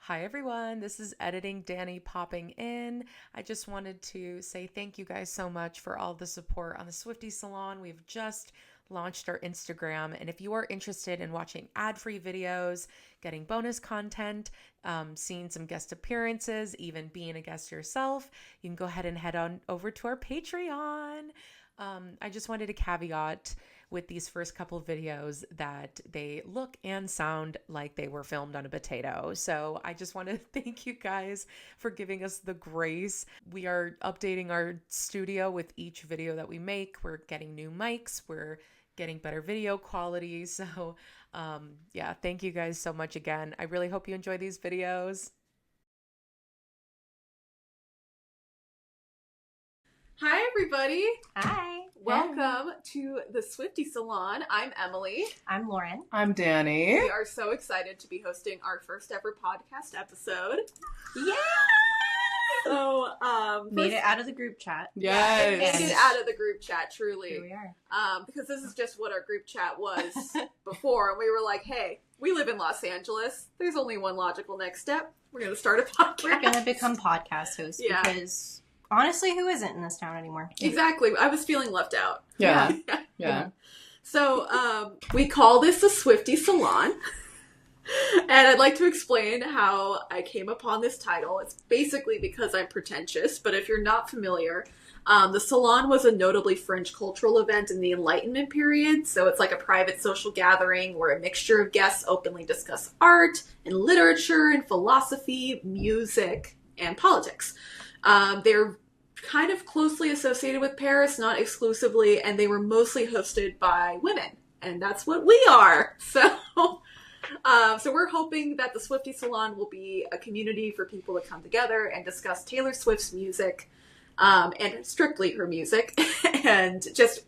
Hi everyone, this is Editing Dani popping in. I just wanted to say thank you guys so much for all the support on the Swiftie Salon. We've just launched our Instagram, and if you are interested in watching ad-free videos, getting bonus content, seeing some guest appearances, even being a guest yourself, you can go ahead and head on over to our Patreon. I just wanted to caveat with these first couple videos that they look and sound like they were filmed on a potato. So I just want to thank you guys for giving us the grace. We are updating our studio with each video that we make. We're getting new mics. We're getting better video quality. So yeah, thank you guys so much again. I really hope you enjoy these videos. Hi, everybody. Hi. Welcome to the Swiftie Salon. I'm Emily. I'm Lauren. I'm Dani. We are so excited to be hosting our first ever podcast episode. Yeah! So, Made it out of the group chat. Yeah, it made it out of the group chat, truly. Here we are. Because this is just what our group chat was before. And we were like, hey, we live in Los Angeles. There's only one logical next step. We're going to start a podcast. We're going to become podcast hosts because... honestly, who isn't in this town anymore? Exactly. I was feeling left out. Yeah. So, we call this the Swiftie Salon. And I'd like to explain how I came upon this title. It's basically because I'm pretentious, but if you're not familiar, the Salon was a notably fringe cultural event in the Enlightenment period. So it's like a private social gathering where a mixture of guests openly discuss art and literature and philosophy, music, and politics. They're kind of closely associated with Paris, not exclusively, and they were mostly hosted by women, and that's what we are. So we're hoping that the Swiftie Salon will be a community for people to come together and discuss Taylor Swift's music, and strictly her music, and just,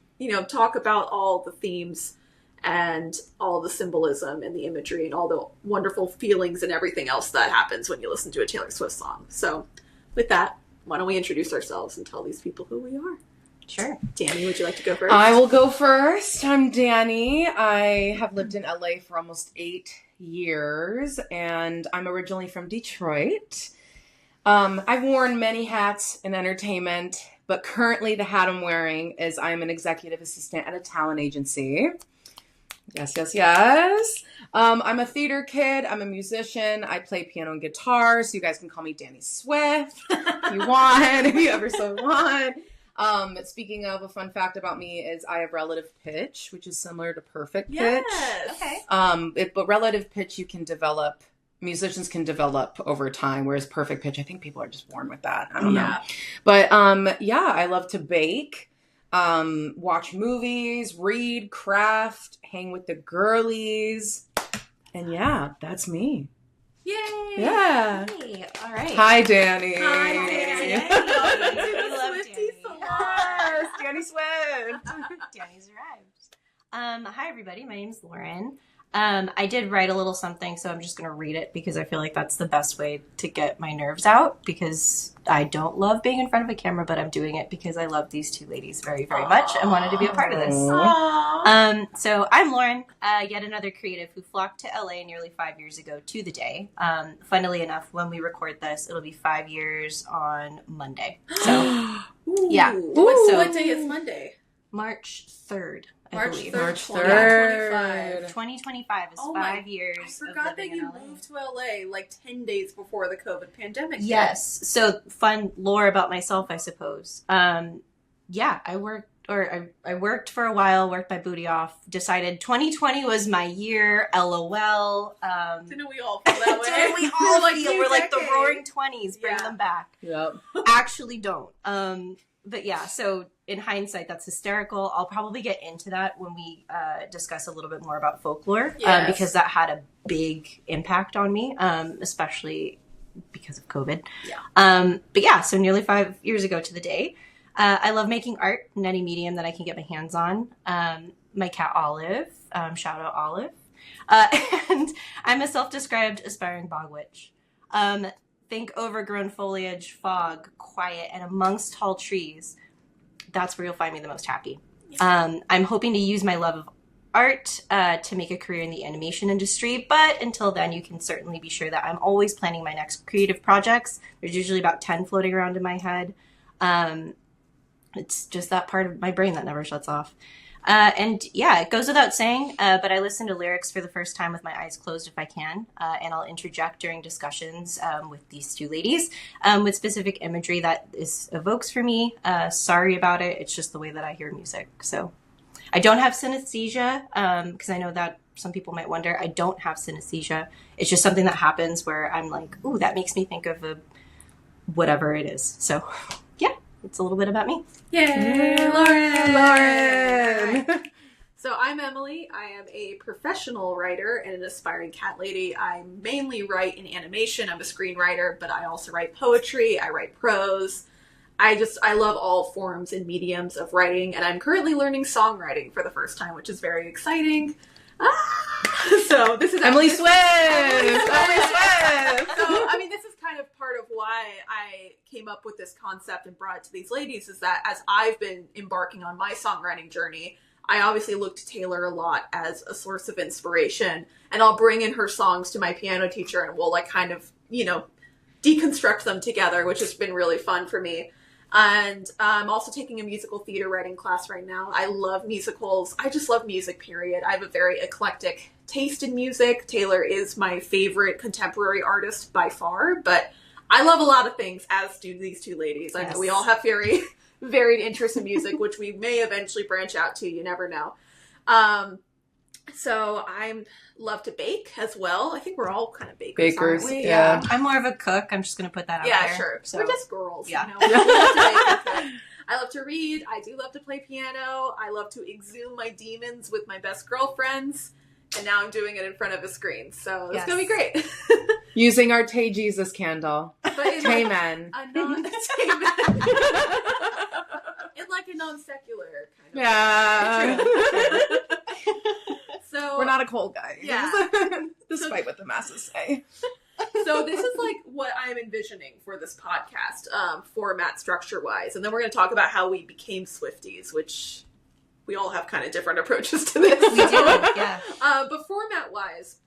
talk about all the themes and all the symbolism and the imagery and all the wonderful feelings and everything else that happens when you listen to a Taylor Swift song. So with that, why don't we introduce ourselves and tell these people who we are? Sure. Dani, would you like to go first? I will go first. I'm Dani. I have lived in LA for almost 8 years, and I'm originally from Detroit. I've worn many hats in entertainment, but currently the hat I'm wearing is I'm an executive assistant at a talent agency. Yes. I'm a theater kid. I'm a musician. I play piano and guitar, so you guys can call me Dani Swift if you want, if you ever so want. Speaking of, a fun fact about me is I have relative pitch, which is similar to perfect pitch. Yes. Okay. But relative pitch musicians can develop over time, whereas perfect pitch, I think people are just born with that. I don't know. But I love to bake. Watch movies, read, craft, hang with the girlies, and yeah, that's me. Yay! Yeah. Hey, all right. Hi, Dani. Hi, Dani. Welcome to the Love Swiftie Dani. Salon. Yes, Dani Swift. Dani's arrived. Hi, everybody. My name's Lauren. I did write a little something, so I'm just going to read it because I feel like that's the best way to get my nerves out, because I don't love being in front of a camera, but I'm doing it because I love these two ladies very, very much and wanted to be a part of this. So I'm Lauren, yet another creative who flocked to LA nearly 5 years ago to the day. Funnily enough, when we record this, it'll be 5 years on Monday. So, yeah. What day is Monday? March 3rd. March 3rd, March 3rd. 2025 is 5 years. I forgot that you moved to LA like 10 days before the COVID pandemic. Yes. So fun lore about myself, I suppose. I worked for a while, worked my booty off, decided 2020 was my year, LOL. Didn't we all feel that way? Didn't we all feel? We're like the roaring 20s, bring them back. Yep. Actually don't. But yeah, so in hindsight, that's hysterical. I'll probably get into that when we discuss a little bit more about folklore, because that had a big impact on me, especially because of COVID. Yeah. But yeah, so nearly 5 years ago to the day, I love making art in any medium that I can get my hands on. My cat Olive, shout out Olive, and I'm a self-described aspiring bog witch. Think overgrown foliage, fog, quiet, and amongst tall trees. That's where you'll find me the most happy. I'm hoping to use my love of art to make a career in the animation industry. But until then, you can certainly be sure that I'm always planning my next creative projects. There's usually about 10 floating around in my head. It's just that part of my brain that never shuts off. And yeah, it goes without saying, but I listen to lyrics for the first time with my eyes closed if I can, and I'll interject during discussions with these two ladies with specific imagery that evokes for me. Sorry about it. It's just the way that I hear music. So I don't have synesthesia, because I know that some people might wonder. I don't have synesthesia. It's just something that happens where I'm like, ooh, that makes me think of whatever it is. So yeah, it's a little bit about me. Yay, Lauren! So I'm Emily. I am a professional writer and an aspiring cat lady. I mainly write in animation. I'm a screenwriter, but I also write poetry. I write prose. I love all forms and mediums of writing, and I'm currently learning songwriting for the first time, which is very exciting. So this is Emily Swift! Emily Swift! So, I mean, this is kind of part of why I came up with this concept and brought it to these ladies, is that as I've been embarking on my songwriting journey, I obviously look to Taylor a lot as a source of inspiration, and I'll bring in her songs to my piano teacher, and we'll kind of, deconstruct them together, which has been really fun for me. And I'm also taking a musical theater writing class right now. I love musicals. I just love music, period. I have a very eclectic taste in music. Taylor is my favorite contemporary artist by far, but I love a lot of things, as do these two ladies. I know we all have very varied interests in music, which we may eventually branch out to. You never know. So I love to bake as well. I think we're all kind of bakers, aren't we? Yeah. I'm more of a cook. I'm just going to put that out there. Yeah, sure. So. We're just girls. Yeah. We love to bake and cook. I love to read. I do love to play piano. I love to exhume my demons with my best girlfriends. And now I'm doing it in front of a screen. So it's going to be great. Using our Tay Jesus candle. Tay Men. A non-Tay Men. In a non-secular kind of way. So we're not a cold guy. Yeah. Despite what the masses say. So this is what I'm envisioning for this podcast, format structure-wise. And then we're going to talk about how we became Swifties, which we all have kind of different approaches to this. We do, yeah. But format-wise,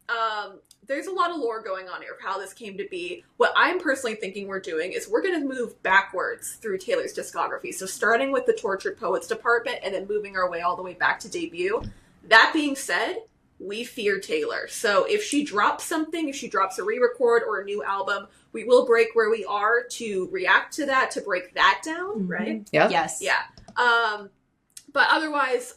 there's a lot of lore going on here of how this came to be. What I'm personally thinking we're doing is we're going to move backwards through Taylor's discography. So starting with the Tortured Poets department and then moving our way all the way back to debut. That being said, we fear Taylor. So if she drops something, if she drops a re-record or a new album, we will break where we are to react to that, to break that down, right? Yeah. Yes. Yeah. But otherwise,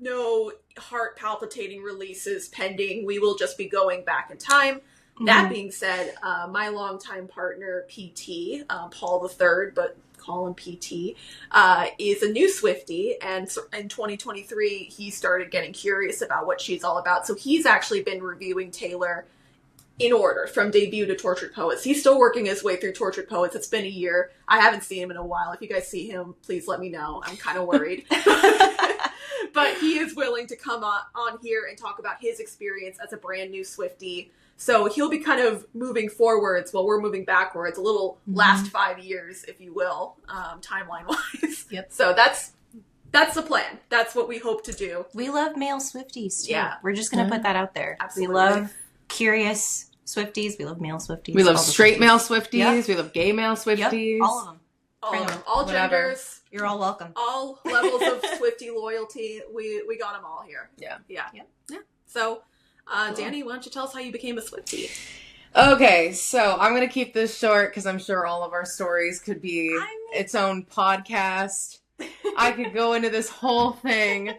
no heart palpitating releases pending. We will just be going back in time. Mm-hmm. That being said, my longtime partner, PT, Paul III, but call him PT, is a new Swiftie, and in 2023 he started getting curious about what she's all about. So he's actually been reviewing Taylor in order from debut to Tortured Poets. He's still working his way through Tortured Poets. It's been a year. I haven't seen him in a while. If you guys see him, please let me know. I'm kind of worried. But he is willing to come on here and talk about his experience as a brand new Swiftie. So he'll be kind of moving forwards while we're moving backwards, a little last 5 years, if you will, timeline-wise. Yep. So that's the plan. That's what we hope to do. We love male Swifties, too. Yeah. We're just going to put that out there. Absolutely. We love curious Swifties. We love male Swifties. We love straight male Swifties. Yep. We love gay male Swifties. Yep. All of them. All Whatever. genders. You're all welcome. All levels of Swiftie loyalty. We got them all here. Yeah. So, Dani, why don't you tell us how you became a Swiftie? Okay, so I'm going to keep this short because I'm sure all of our stories could be its own podcast. I could go into this whole thing.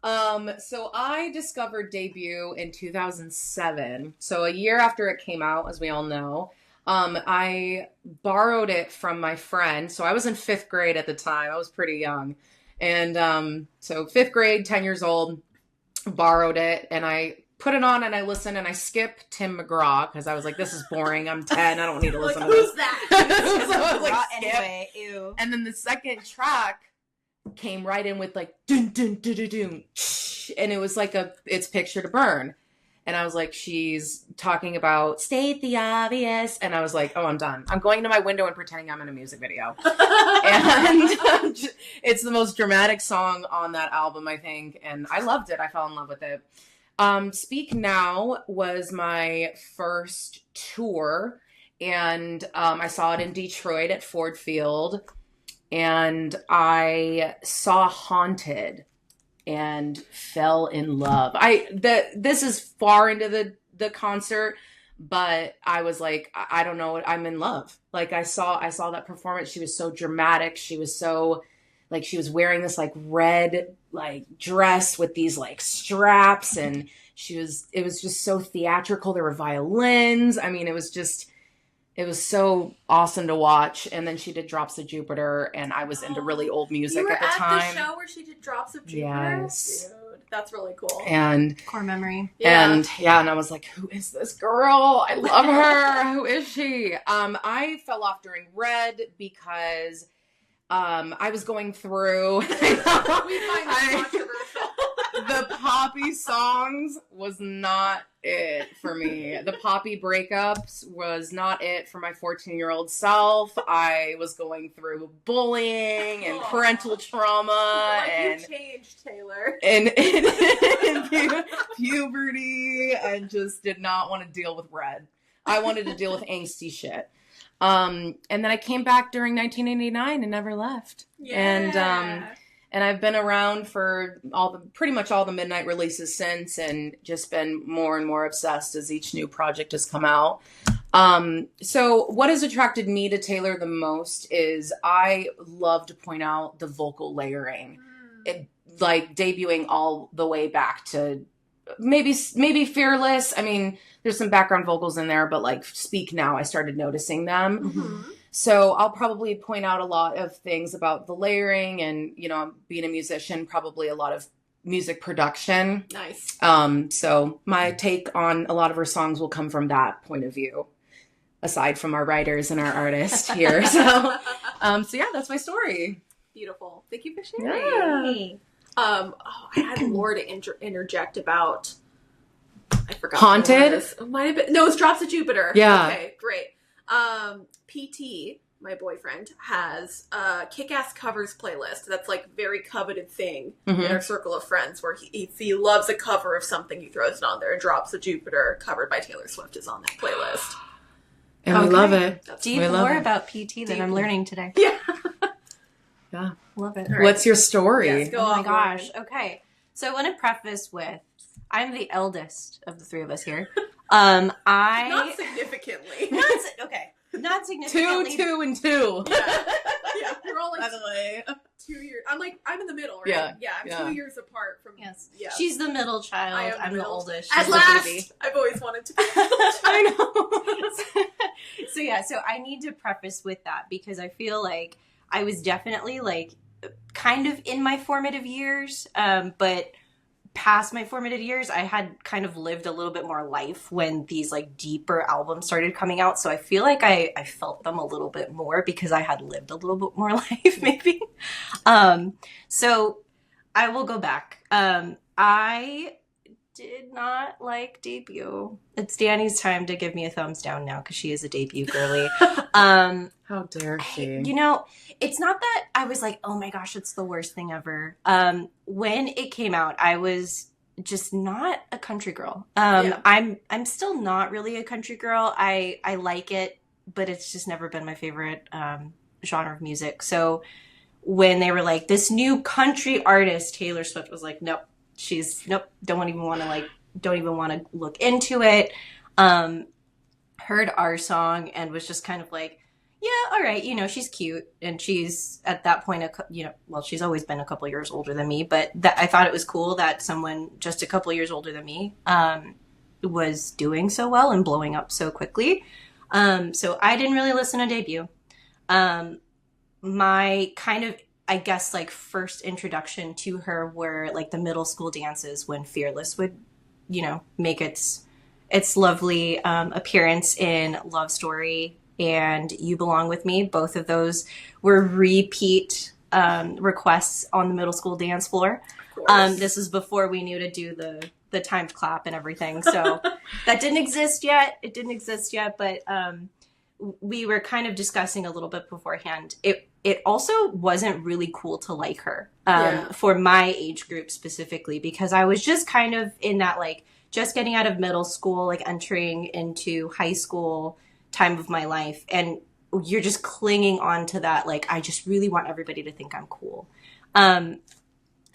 So I discovered Debut in 2007. So a year after it came out, as we all know. I borrowed it from my friend. So I was in 5th grade at the time. I was pretty young. And so 5th grade, 10 years old, borrowed it. And I put it on and I listened and I skipped Tim McGraw because I was like, this is boring. I'm 10. I don't need to listen to this. Who's that? So I was like, skip. Anyway, ew. And then the second track came right in with dun dun dun dun dun, and it was it's Picture to Burn. And I was like, she's talking about state the obvious. And I was like, oh, I'm done. I'm going to my window and pretending I'm in a music video. And it's the most dramatic song on that album, I think. And I loved it. I fell in love with it. Speak Now was my first tour. And I saw it in Detroit at Ford Field. And I saw Haunted and fell in love. This is far into the concert, but I was like, I don't know, I'm in love. Like I saw that performance. She was so dramatic. She was so like, she was wearing this like red like dress with these like straps, and it was just so theatrical. There were violins. I mean, it was so awesome to watch. And then she did Drops of Jupiter, and I was into really old music at the time. You were at the show where she did Drops of Jupiter? Yes. Dude, that's really cool. And core memory. And I was like, who is this girl? I love her. Who is she? I fell off during Red because I was going through. We find this controversial. The poppy songs was not it for me. The poppy breakups was not it for my 14-year-old self. I was going through bullying and parental trauma and you changed, Taylor. And puberty. I just did not want to deal with Red. I wanted to deal with angsty shit. And then I came back during 1989 and never left. Yeah. And I've been around for pretty much all the Midnight releases since, and just been more and more obsessed as each new project has come out. So what has attracted me to Taylor the most is I love to point out the vocal layering. It, like debuting all the way back to maybe Fearless. I mean, there's some background vocals in there, but like Speak Now, I started noticing them. Mm-hmm. So I'll probably point out a lot of things about the layering and, being a musician, probably a lot of music production. Nice. So my take on a lot of her songs will come from that point of view, aside from our writers and our artists here. So yeah, that's my story. Beautiful. Thank you for sharing. Yeah. I had more to interject about. I forgot. Haunted? It might have been. No, it's Drops of Jupiter. Yeah. Okay, great. PT, my boyfriend, has a Kick-Ass Covers playlist. That's like very coveted thing in our circle of friends, where if he loves a cover of something, he throws it on there. And Drops of Jupiter, covered by Taylor Swift, is on that playlist. And we love it. Deep lore about PT that I'm learning today. Yeah. Yeah. Love it. Right. What's your story? Yes, go Oh my on, gosh. Lauren. Okay. So I want to preface with, I'm the eldest of the three of us here. Not significantly. Not significantly. Two and two. Yeah, we're all like By the way. 2 years. I'm in the middle, right? Yeah. I'm 2 years apart from. Yes. Yeah. She's the middle child. I am I'm the middle. oldest. At She's last, the baby. I've always wanted to be. I know. So I need to preface with that because I feel like I was definitely like kind of in my formative years, but past my formative years, I had kind of lived a little bit more life when these like deeper albums started coming out. So I feel like I felt them a little bit more because I had lived a little bit more life, maybe. So I will go back. I did not like Debut. It's Dani's time to give me a thumbs down now because she is a Debut girly. How dare she? It's not that I was like, oh my gosh, it's the worst thing ever. When it came out, I was just not a country girl. I'm still not really a country girl. I like it, but it's just never been my favorite genre of music. So when they were like, this new country artist, Taylor Swift, was like, nope, don't even want to look into it. Heard our song and was just kind of like, yeah, all right, she's cute, and she's at that point, she's always been a couple years older than me, but I thought it was cool that someone just a couple years older than me was doing so well and blowing up so quickly. So I didn't really listen to Debut. My kind of, I guess, like first introduction to her were like the middle school dances when Fearless would, make its lovely appearance in Love Story and You Belong With Me. Both of those were repeat requests on the middle school dance floor. This was before we knew to do the timed clap and everything. So that didn't exist yet. It didn't exist yet, but we were kind of discussing a little bit beforehand. It also wasn't really cool to like her for my age group specifically, because I was just kind of in that like just getting out of middle school, like entering into high school time of my life. And you're just clinging on to that. Like, I just really want everybody to think I'm cool.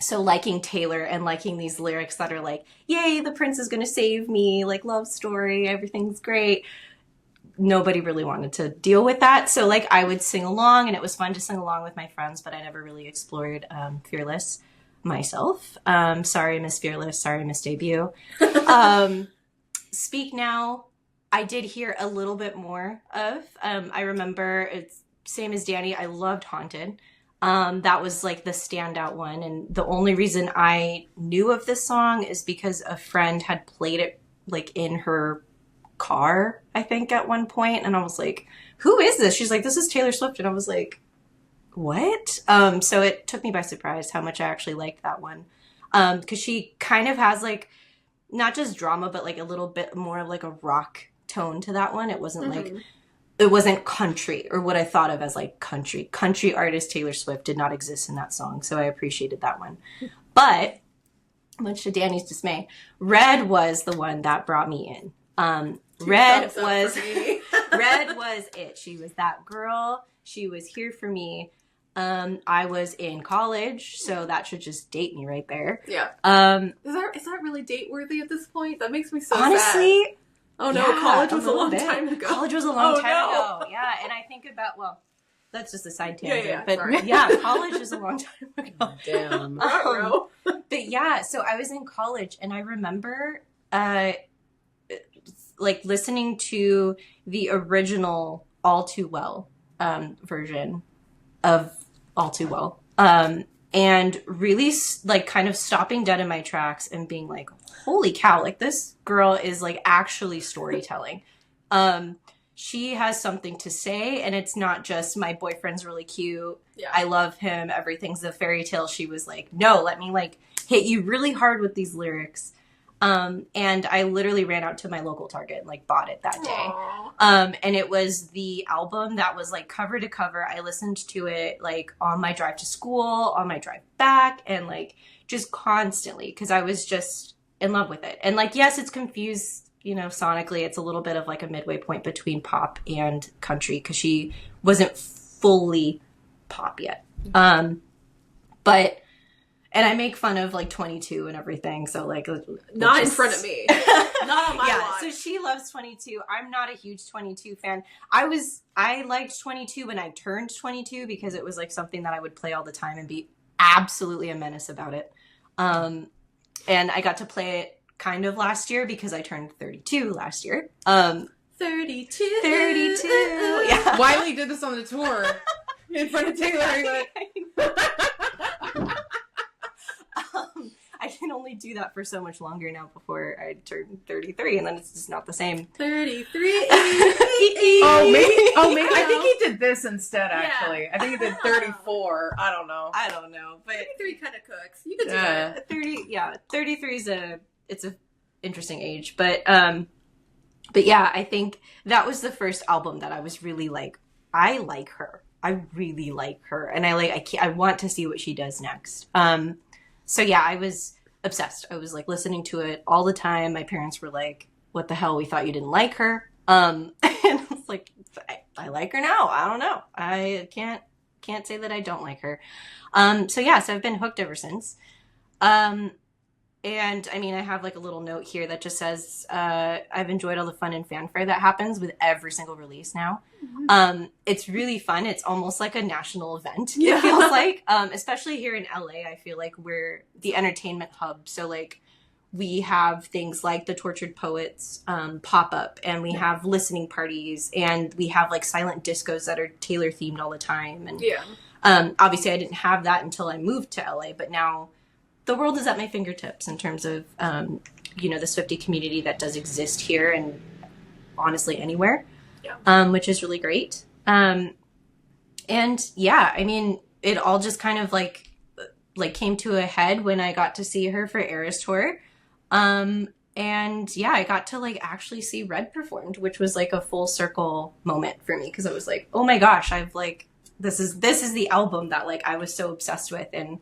So liking Taylor and liking these lyrics that are like, yay, the prince is going to save me, like love story, everything's great. Nobody really wanted to deal with that. So like I would sing along, and it was fun to sing along with my friends, but I never really explored Fearless myself. Sorry, Miss Fearless. Sorry, Miss Debut. Speak Now, I did hear a little bit more of. I remember it's same as Dani. I loved Haunted. That was like the standout one. And the only reason I knew of this song is because a friend had played it like in her car, I think, at one point. And I was like, who is this? She's like, this is Taylor Swift. And I was like, what? So it took me by surprise how much I actually liked that one. Because she kind of has like, not just drama, but like a little bit more of like a rock tone to that one. It wasn't like, it wasn't country or what I thought of as like country. Country artist Taylor Swift did not exist in that song. So I appreciated that one. But much to Dani's dismay, Red was the one that brought me in. Red was Red was it. She was that girl. She was here for me. I was in college, so that should just date me right there. Yeah. Is that really date worthy at this point? That makes me so honestly, sad. Oh no, college was a long time ago. College was a long time ago. Yeah, and I think about, well, that's just a side tangent. But sorry. Yeah, college is a long time ago. Damn. But yeah, so I was in college, and I remember like listening to the original All Too Well version of All Too Well, and really like kind of stopping dead in my tracks and being like, holy cow, like this girl is like actually storytelling. She has something to say, and it's not just my boyfriend's really cute. Yeah. I love him. Everything's a fairy tale. She was like, no, let me like hit you really hard with these lyrics. And I literally ran out to my local Target and like bought it that day. And it was the album that was like cover to cover. I listened to it like on my drive to school, on my drive back, and like just constantly, because I was just in love with it. And like, yes, it's confused, you know, sonically. It's a little bit of like a midway point between pop and country, because she wasn't fully pop yet. But and I make fun of like 22 and everything, so like not in front of me, not on my watch. So she loves 22. I'm not a huge 22 fan. I liked 22 when I turned 22, because it was like something that I would play all the time and be absolutely a menace about it. And I got to play it kind of last year because I turned 32 last year. 32. Yeah. Wiley did this on the tour in front of Taylor. I can only do that for so much longer now before I turn 33, and then it's just not the same. 33. Oh, maybe. I think he did this instead, actually. Yeah. I think he did 34. I don't know. But 33 kind of cooks. You could do it. 33 is it's a interesting age. But yeah, I think that was the first album that I was really like, I like her. I really like her. And I want to see what she does next. So yeah, I was obsessed. I was like listening to it all the time. My parents were like, what the hell? We thought you didn't like her. And I was like, I like her now. I don't know. I can't say that I don't like her. So I've been hooked ever since. And I mean, I have like a little note here that just says, I've enjoyed all the fun and fanfare that happens with every single release now. Mm-hmm. It's really fun. It's almost like a national event, it feels like, especially here in LA. I feel like we're the entertainment hub. So like we have things like the Tortured Poets pop up, and we have listening parties, and we have like silent discos that are Taylor themed all the time. And obviously I didn't have that until I moved to LA, but now the world is at my fingertips in terms of, the Swiftie community that does exist here and honestly anywhere, which is really great. I mean, it all just kind of like came to a head when I got to see her for Eras Tour. And yeah, I got to like actually see Red performed, which was like a full circle moment for me because I was like, oh my gosh, I've like this is the album that like I was so obsessed with. And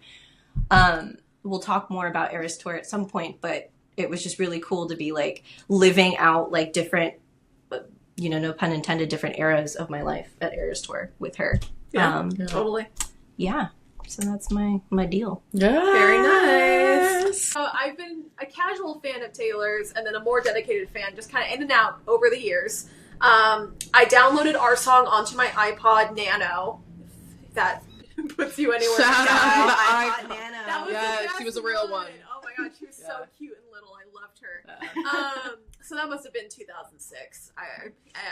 we'll talk more about Eras Tour at some point, but it was just really cool to be like living out like different, you know, no pun intended, different eras of my life at Eras Tour with her. Yeah, totally. Yeah. So that's my deal. Yeah. Very nice. So I've been a casual fan of Taylor's and then a more dedicated fan, just kind of in and out over the years. I downloaded our song onto my iPod Nano. If that puts you anywhere. Shout out to the iPod iPod. Nano. That was Yes, the best she was a real one. Oh my god, she was so cute and little. I loved her. So that must have been 2006.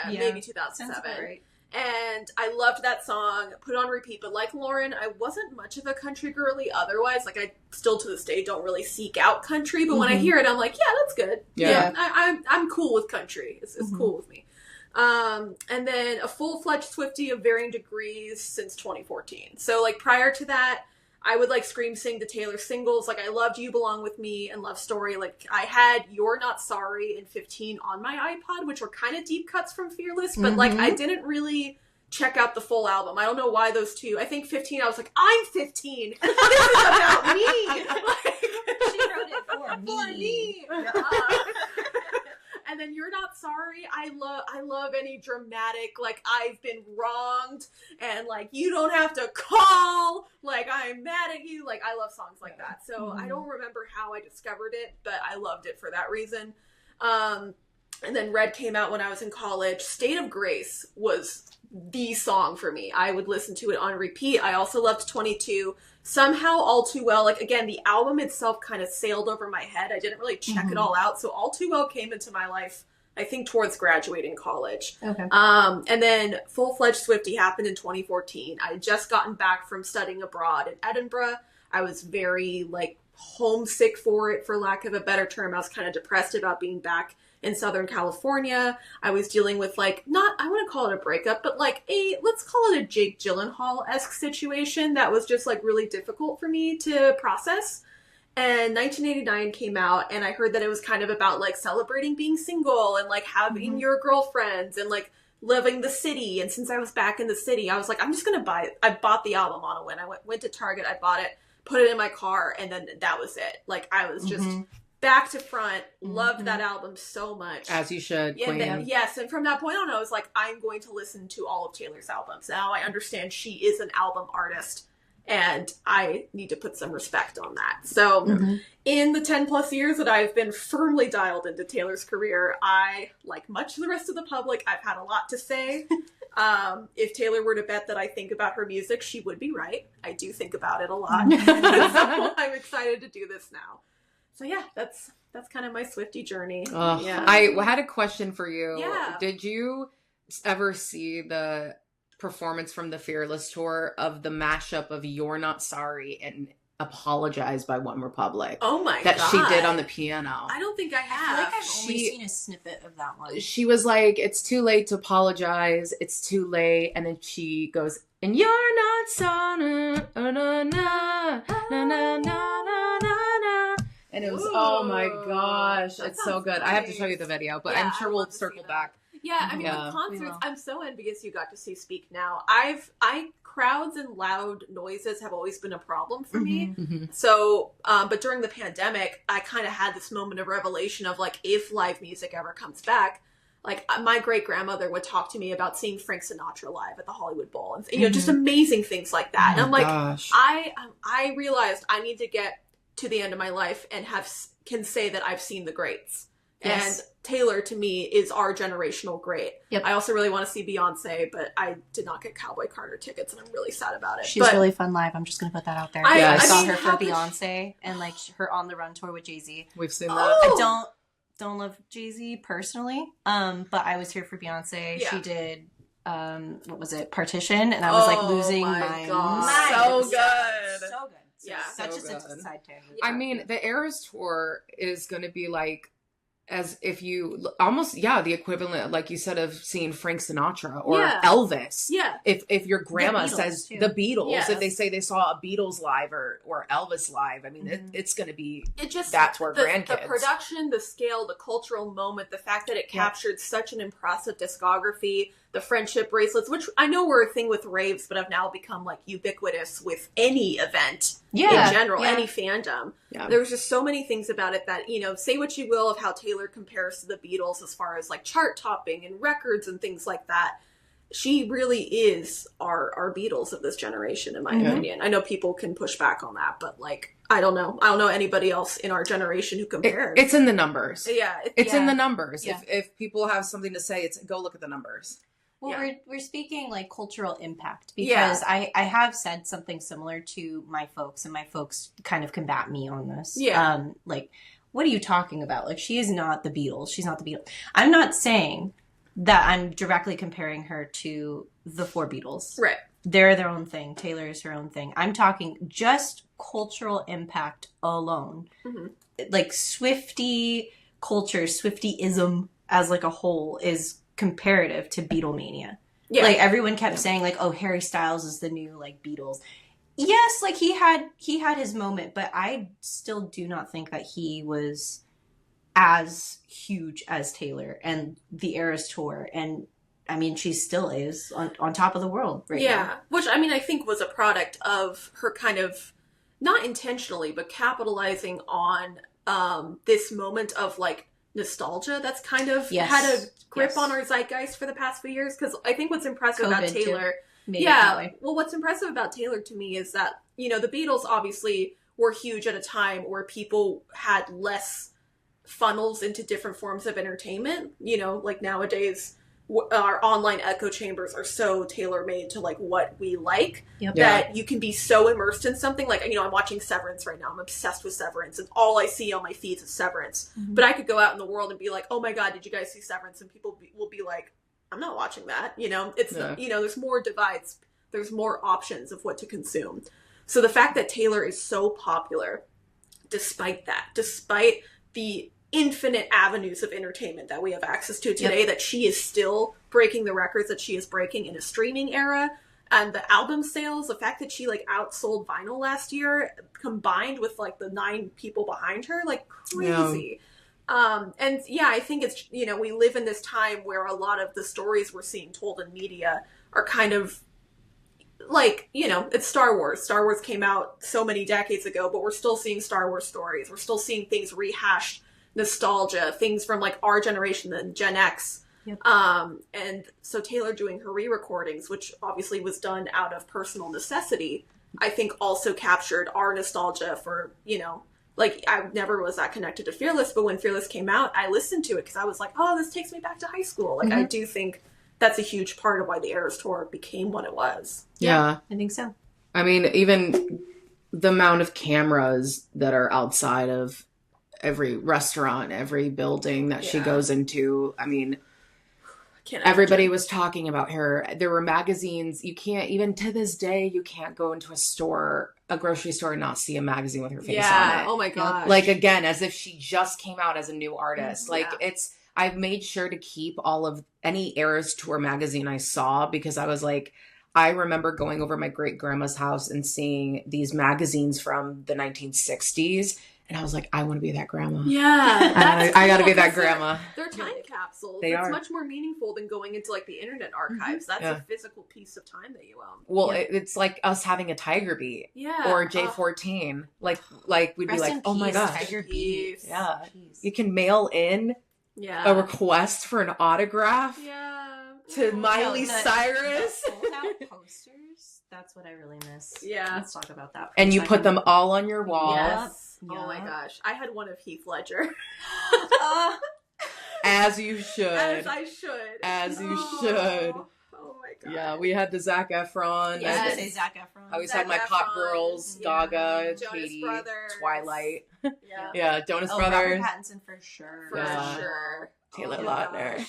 Maybe 2007. Right. And I loved that song, put it on repeat. But like Lauren, I wasn't much of a country girly otherwise. Like, I still to this day don't really seek out country. But when I hear it, I'm like, yeah, that's good. Yeah. I'm cool with country. It's cool with me. And then a full-fledged Swiftie of varying degrees since 2014. So, like, prior to that, I would, like, scream sing the Taylor singles. Like, I loved You Belong With Me and Love Story. Like, I had You're Not Sorry and 15 on my iPod, which were kind of deep cuts from Fearless. But, like, I didn't really check out the full album. I don't know why those two. I think 15, I was like, I'm 15. This is about me. Like, She wrote it for me. And then You're Not Sorry. I love any dramatic, like, I've been wronged and like you don't have to call, like I'm mad at you. Like, I love songs like that. So I don't remember how I discovered it, but I loved it for that reason. And then Red came out when I was in college. State of Grace was the song for me. I would listen to it on repeat. I also loved 22. Somehow All Too Well, like, again, the album itself kind of sailed over my head. I didn't really check it all out. So All Too Well came into my life, I think, towards graduating college. Okay. And then full-fledged Swiftie happened in 2014. I had just gotten back from studying abroad in Edinburgh. I was very, like, homesick for it, for lack of a better term. I was kind of depressed about being back in Southern California. I was dealing with, like, not, I wouldn't call it a breakup, but like let's call it a Jake Gyllenhaal-esque situation that was just like really difficult for me to process. And 1989 came out and I heard that it was kind of about like celebrating being single and like having your girlfriends and like living the city. And since I was back in the city, I was like, I'm just gonna buy it. I bought the album on a whim. I went to Target, I bought it, put it in my car, and then that was it. Like, I was just back to front, loved that album so much. As you should, Yeah, queen. yes, and from that point on, I was like, I'm going to listen to all of Taylor's albums. Now I understand she is an album artist, and I need to put some respect on that. So, in the 10 plus years that I've been firmly dialed into Taylor's career, I, like much of the rest of the public, I've had a lot to say. If Taylor were to bet that I think about her music, she would be right. I do think about it a lot. So I'm excited to do this now. So yeah, that's kind of my Swiftie journey. Yeah. I had a question for you. Yeah. Did you ever see the performance from the Fearless tour of the mashup of You're Not Sorry and Apologize by One Republic? Oh my that god. she did on the piano. I don't think I I feel have. like I've only seen a snippet of that one. She was like, it's too late to apologize. It's too late. And then she goes, and you're not sorry. Na, na, na, na, na, na, na, na. And it was, oh my gosh, that it's so sounds good. I have to nice. show you the video, but Yeah, I'm sure I'd we'll love to see circle that. back. Yeah, I mean, Yeah. with We concerts, will. I'm so envious you got to see Speak Now. Crowds and loud noises have always been a problem for me. So, but during the pandemic, I kind of had this moment of revelation of like, if live music ever comes back, like my great grandmother would talk to me about seeing Frank Sinatra live at the Hollywood Bowl, and you know, just amazing things like that. And I'm like, Gosh. I realized I need to get to the end of my life and can say that I've seen the greats. Yes. And Taylor, to me, is our generational great. Yep. I also really want to see Beyonce, but I did not get Cowboy Carter tickets, and I'm really sad about it. She's but really fun live. I'm just gonna put that out there. I I saw mean, her how for could Beyonce and like her on the run tour with Jay-Z. We've seen that. Oh! I don't love Jay-Z personally, but I was here for Beyonce. Yeah. She did what was it, Partition, and I was like losing my my God. mind. So It was good. so good. So Yeah. that's So just a good. side tangent. I mean, the Eras tour is going to be like as if you almost, the equivalent, like you said, of seeing Frank Sinatra or Yeah. Elvis. Yeah. If your grandma Beatles, says too. the Beatles, Yes. if they say they saw a Beatles live or Elvis live, I mean, Mhm. it's going to be, It just, that's where the grandkids. production, the scale, the cultural moment, the fact that it captured such an impressive discography, the friendship bracelets, which I know were a thing with raves, but have now become like ubiquitous with any event in general, any fandom. Yeah. There was just so many things about it that, say what you will of how Taylor compares to the Beatles as far as like chart topping and records and things like that. She really is our Beatles of this generation, in my opinion. I know people can push back on that, but like, I don't know. I don't know anybody else in our generation who compares. It's in the numbers. Yeah. It's in the numbers. Yeah. If people have something to say, go look at the numbers. Well, we're speaking like cultural impact because I have said something similar to my folks, and my folks kind of combat me on this. Yeah. Like, what are you talking about? Like, she is not the Beatles. She's not the Beatles. I'm not saying that I'm directly comparing her to the four Beatles. Right. They're their own thing. Taylor is her own thing. I'm talking just cultural impact alone. Mm-hmm. Like Swiftie culture, Swiftyism as like a whole is comparative to Beatlemania. Yeah. Like everyone kept saying like, oh, Harry Styles is the new like Beatles. Yes, like he had his moment, but I still do not think that he was as huge as Taylor and the Eras tour. And I mean, she still is on top of the world right now. Which I mean, I think was a product of her kind of, not intentionally, but capitalizing on this moment of like nostalgia that's kind of had a grip on our zeitgeist for the past few years. Because I think what's impressive about Taylor, well, what's impressive about Taylor to me is that, the Beatles obviously were huge at a time where people had less funnels into different forms of entertainment. Like nowadays, our online echo chambers are so tailor-made to like what we like that you can be so immersed in something. Like, I'm watching Severance right now. I'm obsessed with Severance, and all I see on my feeds is Severance. Mm-hmm. But I could go out in the world and be like, oh my God, did you guys see Severance? And people will be like, I'm not watching that. It's, there's more divides. There's more options of what to consume. So the fact that Taylor is so popular, despite the infinite avenues of entertainment that we have access to today, that she is still breaking the records that she is breaking in a streaming era, and the album sales, the fact that she like outsold vinyl last year, combined with like the 9 people behind her, like crazy. And I think it's, we live in this time where a lot of the stories we're seeing told in media are kind of like, it's Star Wars. Star Wars came out so many decades ago, but we're still seeing Star Wars stories. We're still seeing things rehashed, nostalgia, things from like our generation, the Gen X. And so Taylor doing her re-recordings, which obviously was done out of personal necessity, I think also captured our nostalgia for, like I never was that connected to Fearless, but when Fearless came out, I listened to it because I was like, oh, this takes me back to high school. Like I do think that's a huge part of why the Eras Tour became what it was. Yeah, I think so. I mean, even the amount of cameras that are outside of every restaurant, every building that she goes into. I mean, everybody was talking about her. There were magazines. You can't, even to this day, you can't go into a grocery store and not see a magazine with her face on it. Oh my gosh. Like, again, as if she just came out as a new artist. Like, I've made sure to keep all of any Eras Tour magazine I saw, because I was like, I remember going over my great grandma's house and seeing these magazines from the 1960s. And I was like, I want to be that grandma. Yeah. I got to be that grandma. They're time capsules. They are. It's much more meaningful than going into like the internet archives. That's a physical piece of time that you own. Well, it's like us having a Tiger Beat. Or J14. Like we'd be like, oh my gosh. Tiger Beat. Yeah. You can mail in a request for an autograph to Miley Cyrus. Sold-out posters. That's what I really miss. Yeah. Let's talk about that. And you put them all on your wall. Yes. Oh my gosh. I had one of Heath Ledger. As you should. As I should. As you should. Oh my god. Yeah, we had the Zac Efron. Yeah, I was gonna say Zac Efron. I always had my pop girls, Gaga, Katie, Twilight. Yeah, Jonas Brothers. Robert Pattinson for sure. For sure. Taylor Lautner.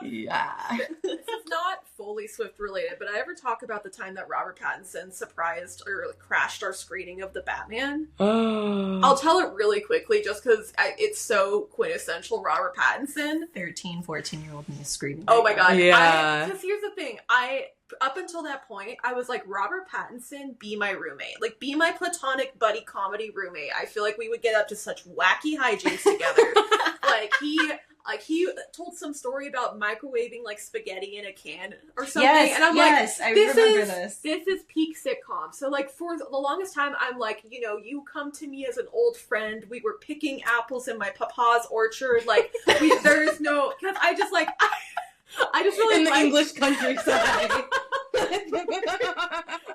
Yeah. This is not fully Swift related, but I ever talk about the time that Robert Pattinson surprised or crashed our screening of the Batman? Oh. I'll tell it really quickly just because it's so quintessential Robert Pattinson. 13, 14-year-old me is screaming. Oh my god. Yeah. Because here's the thing. Up until that point, I was like, Robert Pattinson, be my roommate. Like, be my platonic buddy comedy roommate. I feel like we would get up to such wacky hijinks together. He told some story about microwaving like spaghetti in a can or something. Yes, and I'm yes, like, I remember this. This is peak sitcom. So like for the longest time, I'm like, you know, you come to me as an old friend. We were picking apples in my papa's orchard. Like there's no, because I just really in the like, English countryside.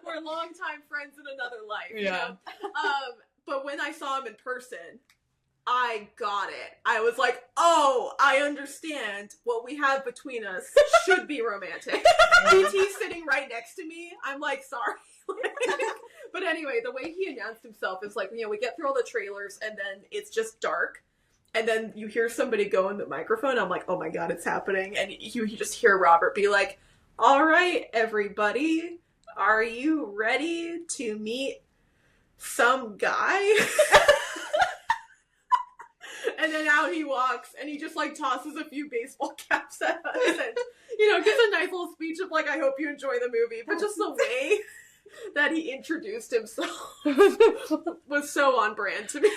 we're longtime friends in another life. Yeah. You know? But when I saw him in person, I got it. I was like, oh, I understand what we have between us should be romantic. BT's sitting right next to me. I'm like, sorry. But anyway, the way he announced himself is like, you know, we get through all the trailers and then it's just dark. And then you hear somebody go in the microphone. I'm like, oh my God, it's happening. And you just hear Robert be like, all right, everybody, are you ready to meet some guy? And then out he walks, and he just, like, tosses a few baseball caps at us, and, you know, gives a nice little speech of, like, I hope you enjoy the movie, but just the way that he introduced himself was so on brand to me.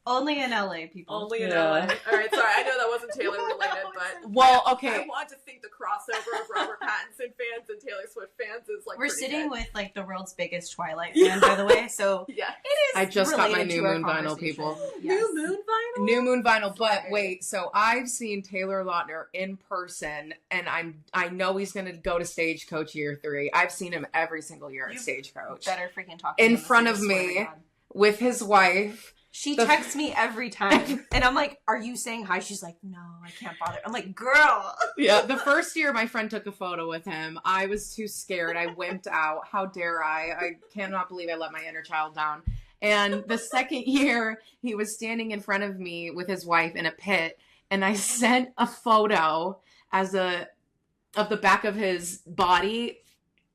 Only in LA, people. Only in LA. Alright, sorry, I know that wasn't Taylor related, but... Well, okay. I want to think the crossover of Robert Pattinson fans and Taylor Swift fans is, like, We're pretty sitting good. with, like, the world's biggest Twilight fan, by the way, so... Yeah. It is I just got my related New to our Moon vinyl, conversation. people. Yes. New Moon vinyl? New Moon vinyl, but Sorry. wait, so I've seen Taylor Lautner in person, and I know he's gonna go to Stagecoach year 3. I've seen him every single year at You Stagecoach. Better freaking talk In to him, front I of swear to me. God. With his wife. She texts me every time, and I'm like, are you saying hi? She's like, no, I can't bother. I'm like, girl. Yeah, the first year my friend took a photo with him, I was too scared. I wimped out. How dare I? I cannot believe I let my inner child down. And the second year, he was standing in front of me with his wife in a pit, and I sent a photo of the back of his body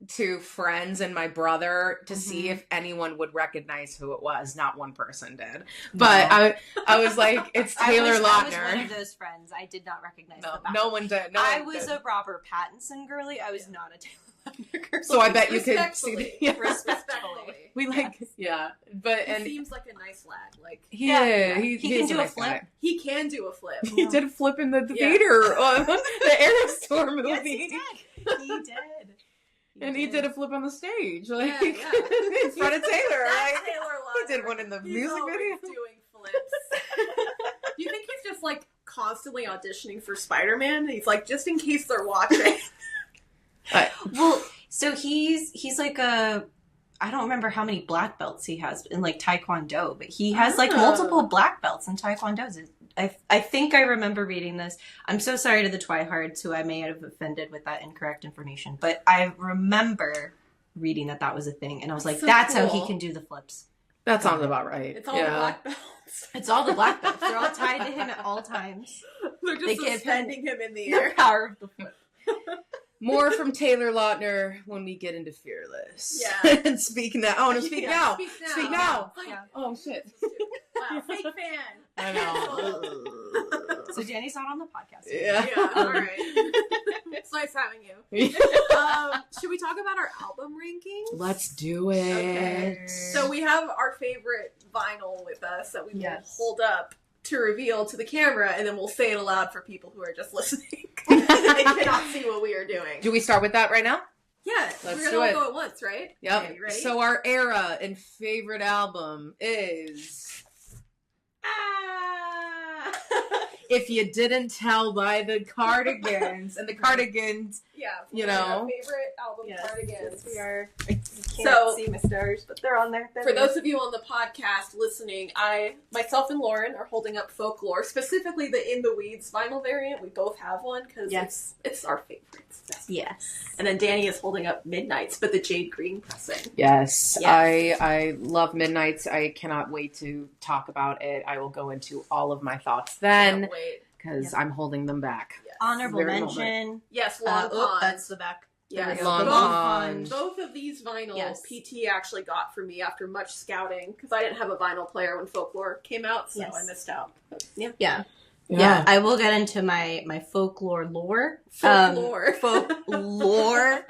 to friends and my brother to see if anyone would recognize who it was. Not one person did. But I was like, it's Taylor I was Lautner. one of those friends. I did not recognize the back. No one did. No I one was did. a Robert Pattinson girly. I was not a Taylor Lautner girl. So I bet you could see Respectfully. yeah. Respectfully. We like, yeah, but He and seems like a nice lad. Like he He can he's do a nice flip. guy. he can do a flip. He did a flip in the Yeah. theater, the Eric Store movie, Yes, he did. He did. and he did a flip on the stage, like Yeah. in front of Taylor. That's Like, Taylor Lautner. he did one in the He's music always video. doing flips. Do you think he's just like constantly auditioning for Spider-Man? He's like, just in case they're watching. Well, so he's like I don't remember how many black belts he has in like Taekwondo, but he has like multiple black belts in Taekwondo. I think I remember reading this. I'm so sorry to the Twihards who I may have offended with that incorrect information, but I remember reading that was a thing, and I was like, So that's how cool. he can do the flips. That sounds about right. It's all the black belts. It's all the black belts. They're all tied to him at all times. They're just They give him suspending him in the The air. power of the flip. More from Taylor Lautner when we get into Fearless. Yeah. And speak now. Oh no, speak Yeah, now. Speak now. Speak now. Yeah. Oh shit. Wow, fake fan. I know. So Dani's not on the podcast. Yeah. Yeah, all right. It's nice having you. Should we talk about our album rankings? Let's do it. Okay. So we have our favorite vinyl with us that we will Yes. hold up to reveal to the camera, and then we'll say it aloud for people who are just listening. They cannot see what we are doing. Do we start with that right now? Yeah, Let's we're do gonna it. all go at once, right? Yep. Okay, you ready? So our era and favorite album is If You Didn't Tell by the Cardigans. And the Cardigans, yeah, you one of our know. favorite album Cardigans. Yes, we are. You can't So- see my stars, but they're on there. For those of you on the podcast listening, myself and Lauren are holding up Folklore, specifically the In the Weeds vinyl variant. We both have one because Yes. it's our favorites. Yes. And then Dani is holding up Midnights, but the jade green pressing. yes, Yes. I love Midnights. I cannot wait to talk about it. I will go into all of my thoughts then Can't wait. because I'm holding them back. Yes. Honorable Very mention. Yes, Long Pond. That's the back. Yes, Long both, Pond. both of these vinyls Yes. PT actually got for me after much scouting because I didn't have a vinyl player when Folklore came out, so Yes. I missed out. But, yeah. Yeah, I will get into my folklore lore. Folklore. Folklore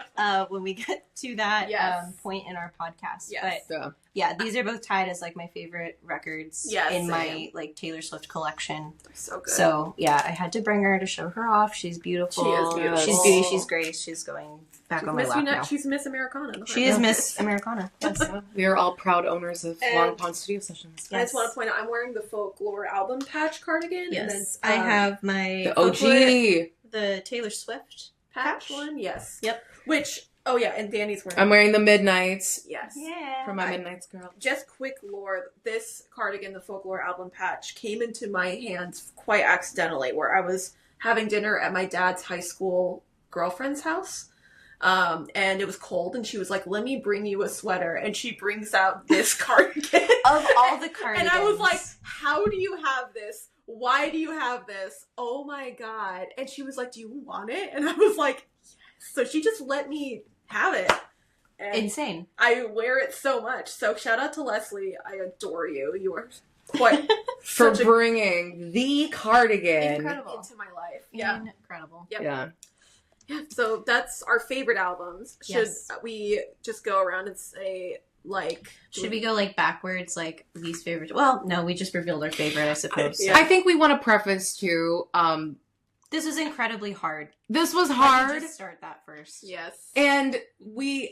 when we get to that Yes. point in our podcast. Yes. But yeah, these are both tied as like my favorite records Yes, in same. my like Taylor Swift collection. So good. So yeah, I had to bring her to show her off. She's beautiful. She is beautiful. She's beauty. She's grace. She's going back on my lap now. She's Miss Americana. She is Miss Americana. Yes. We are all proud owners of And- Long Pond Studio Sessions. I just want to point out I'm wearing the Folklore album patch cardigan. Yes, And then, I have my The OG. the Taylor Swift patch one. Yes. Yep. Which, oh yeah, and Danny's wearing. I'm wearing the Midnights Yes. Yeah. from my Midnights girl. Just quick lore, this cardigan, the Folklore album patch, came into my hands quite accidentally where I was having dinner at my dad's high school girlfriend's house. And it was cold and she was like, let me bring you a sweater. And she brings out this cardigan. Of all the cardigans. And I was like, how do you have this? Why do you have this? Oh my God. And she was like, do you want it? And I was like, yes. So she just let me have it. And insane. I wear it so much. So shout out to Leslie. I adore you. You are quite For such a bringing the cardigan. Incredible. into my life. Yeah. Incredible. Yep. Yeah. Yeah. So that's our favorite albums. Should Yes. we just go around and say like Should we go like backwards, like least favorite? Well, no, we just revealed our favorite, I suppose. Yeah. I think we want to preface to, This was incredibly hard. this was Let me hard. just start that first. Yes. And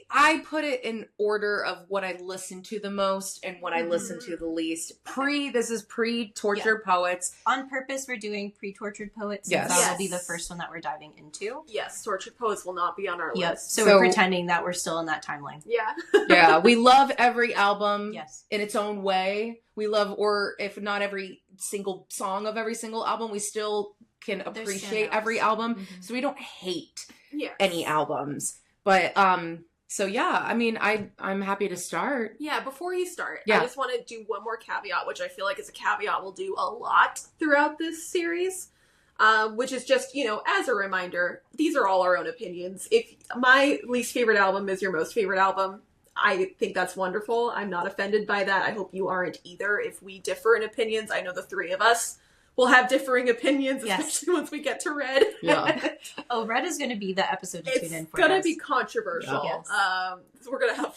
I put it in order of what I listened to the most and what I listened to the least. This is pre-Tortured Poets. On purpose, we're doing pre-tortured poets. Yes. That will be Yes. the first one that we're diving into. Yes, Tortured Poets will not be on our Yep. list. So So- we're pretending that we're still in that timeline. Yeah. Yeah, we love every album Yes. in its own way. We love, or if not every single song of every single album, we still can appreciate standouts. every album. Mhm. So we don't hate Yes. any albums. But so yeah, I mean, I'm happy to start. Yeah, before you start, Yeah. I just want to do one more caveat, which I feel like is a caveat we'll do a lot throughout this series, which is just, as a reminder, these are all our own opinions. If my least favorite album is your most favorite album, I think that's wonderful. I'm not offended by that. I hope you aren't either. If we differ in opinions, I know the three of us will have differing opinions, Yes. especially once we get to Red. Yeah. Oh, Red is going to be the episode to tune in It's for. gonna guys. be controversial. Yes. So we're gonna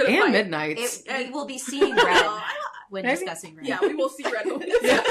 And fight. Midnights. We will be seeing Red when Maybe. discussing Red. Yeah, we will see Red movies. Yeah.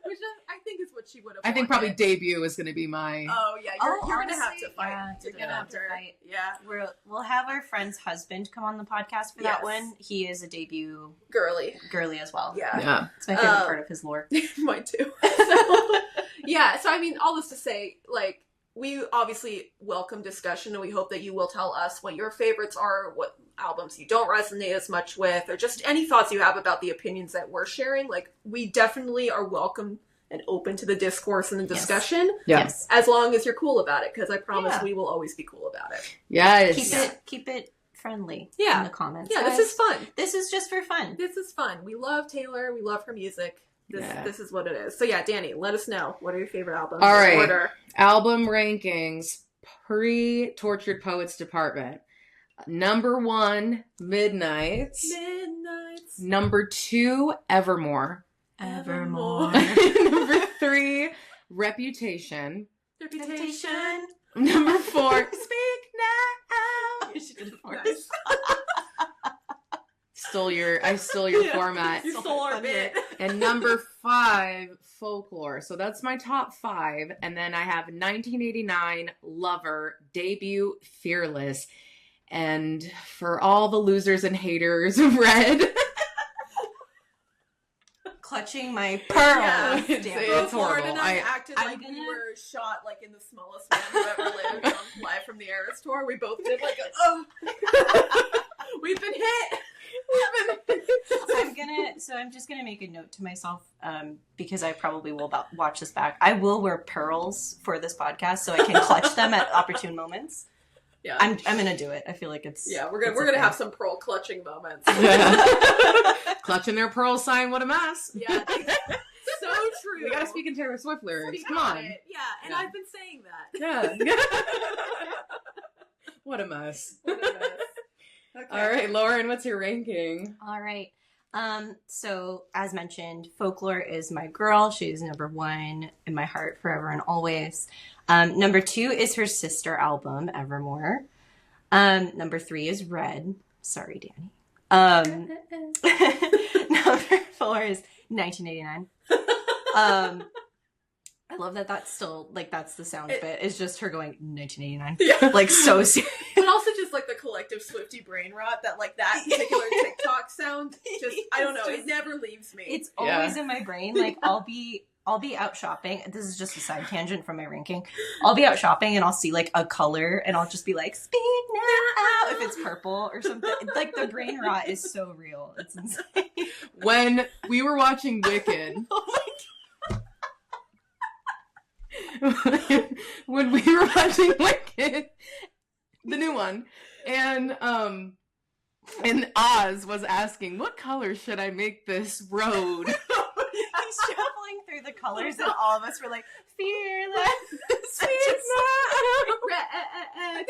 Which I think is what she would have I think wanted. probably debut is going to be my... Oh, yeah, you're going to have honestly, to fight. yeah, You're you're going to have to fight. Yeah. We'll have our friend's husband come on the podcast for Yes. that one. He is a debut Girly. girly as well. Yeah. Yeah. It's my favorite part of his lore. Mine too. So, yeah, so I mean, all this to say, like, we obviously welcome discussion and we hope that you will tell us what your favorites are, what albums you don't resonate as much with, or just any thoughts you have about the opinions that we're sharing. Like, we definitely are welcome and open to the discourse and the discussion, Yeah. Yes. as long as you're cool about it, because I promise Yeah. we will always be cool about it. Yes. Keep it friendly Yeah. in the comments. Yeah, guys. this is fun. This is just for fun. This is fun. We love Taylor. We love her music. Yeah. This is what it is. So yeah, Dani, let us know. What are your favorite albums? All in right. order? Album rankings, pre-Tortured Poets department. Number 1, Midnights. Midnights. Number 2, Evermore. Evermore. Number 3, Reputation. Reputation. Number 4, Speak Now. You should do the chorus. Nice. I stole your Yeah. format. You stole our bit. And number 5, Folklore. So that's my top 5. And then I have 1989, Lover, Debut, Fearless. And for all the losers and haters, Red. Clutching my pearls. Yeah. Damn. It's Lauren horrible. and I acted I'm like we gonna- were shot like in the smallest man who ever lived on Live from the Eras tour. We both did like a, oh. We've been hit. I'm just gonna make a note to myself, because I probably will watch this back. I will wear pearls for this podcast so I can clutch them at opportune moments. Yeah. I'm gonna do it. I feel like it's We're it's gonna a have thing. some pearl clutching moments. Clutching their pearl sign, what a mess. Yeah, so true. We gotta speak in Taylor Swift lyrics. Speak Come on on. it. Yeah, and Yeah. I've been saying that. Yeah. What a mess. What a mess. Okay. All right, Lauren, what's your ranking? All right. So as mentioned, Folklore is my girl. She's number 1 in my heart forever and always. Number 2 is her sister album, Evermore. Number 3 is Red. Sorry, Dani. Number 4 is 1989. I love that that's still, like, that's the sound bit. It's just her going, 1989. Yeah. Like, so serious. But also just, like, the collective Swiftie brain rot that, like, that particular TikTok sound just, I don't know, it never leaves me. It's always in my brain. Like, I'll be out shopping. This is just a side tangent from my ranking. I'll be out shopping and I'll see, like, a color and I'll just be like, speak now, if it's purple or something. Like, the brain rot is so real. It's insane. When we were watching Wicked... Oh my when we were watching Wicked, the new one, and Oz was asking, what color should I make this road? He's shuffling through the colors and all of us were like, fearless. Red.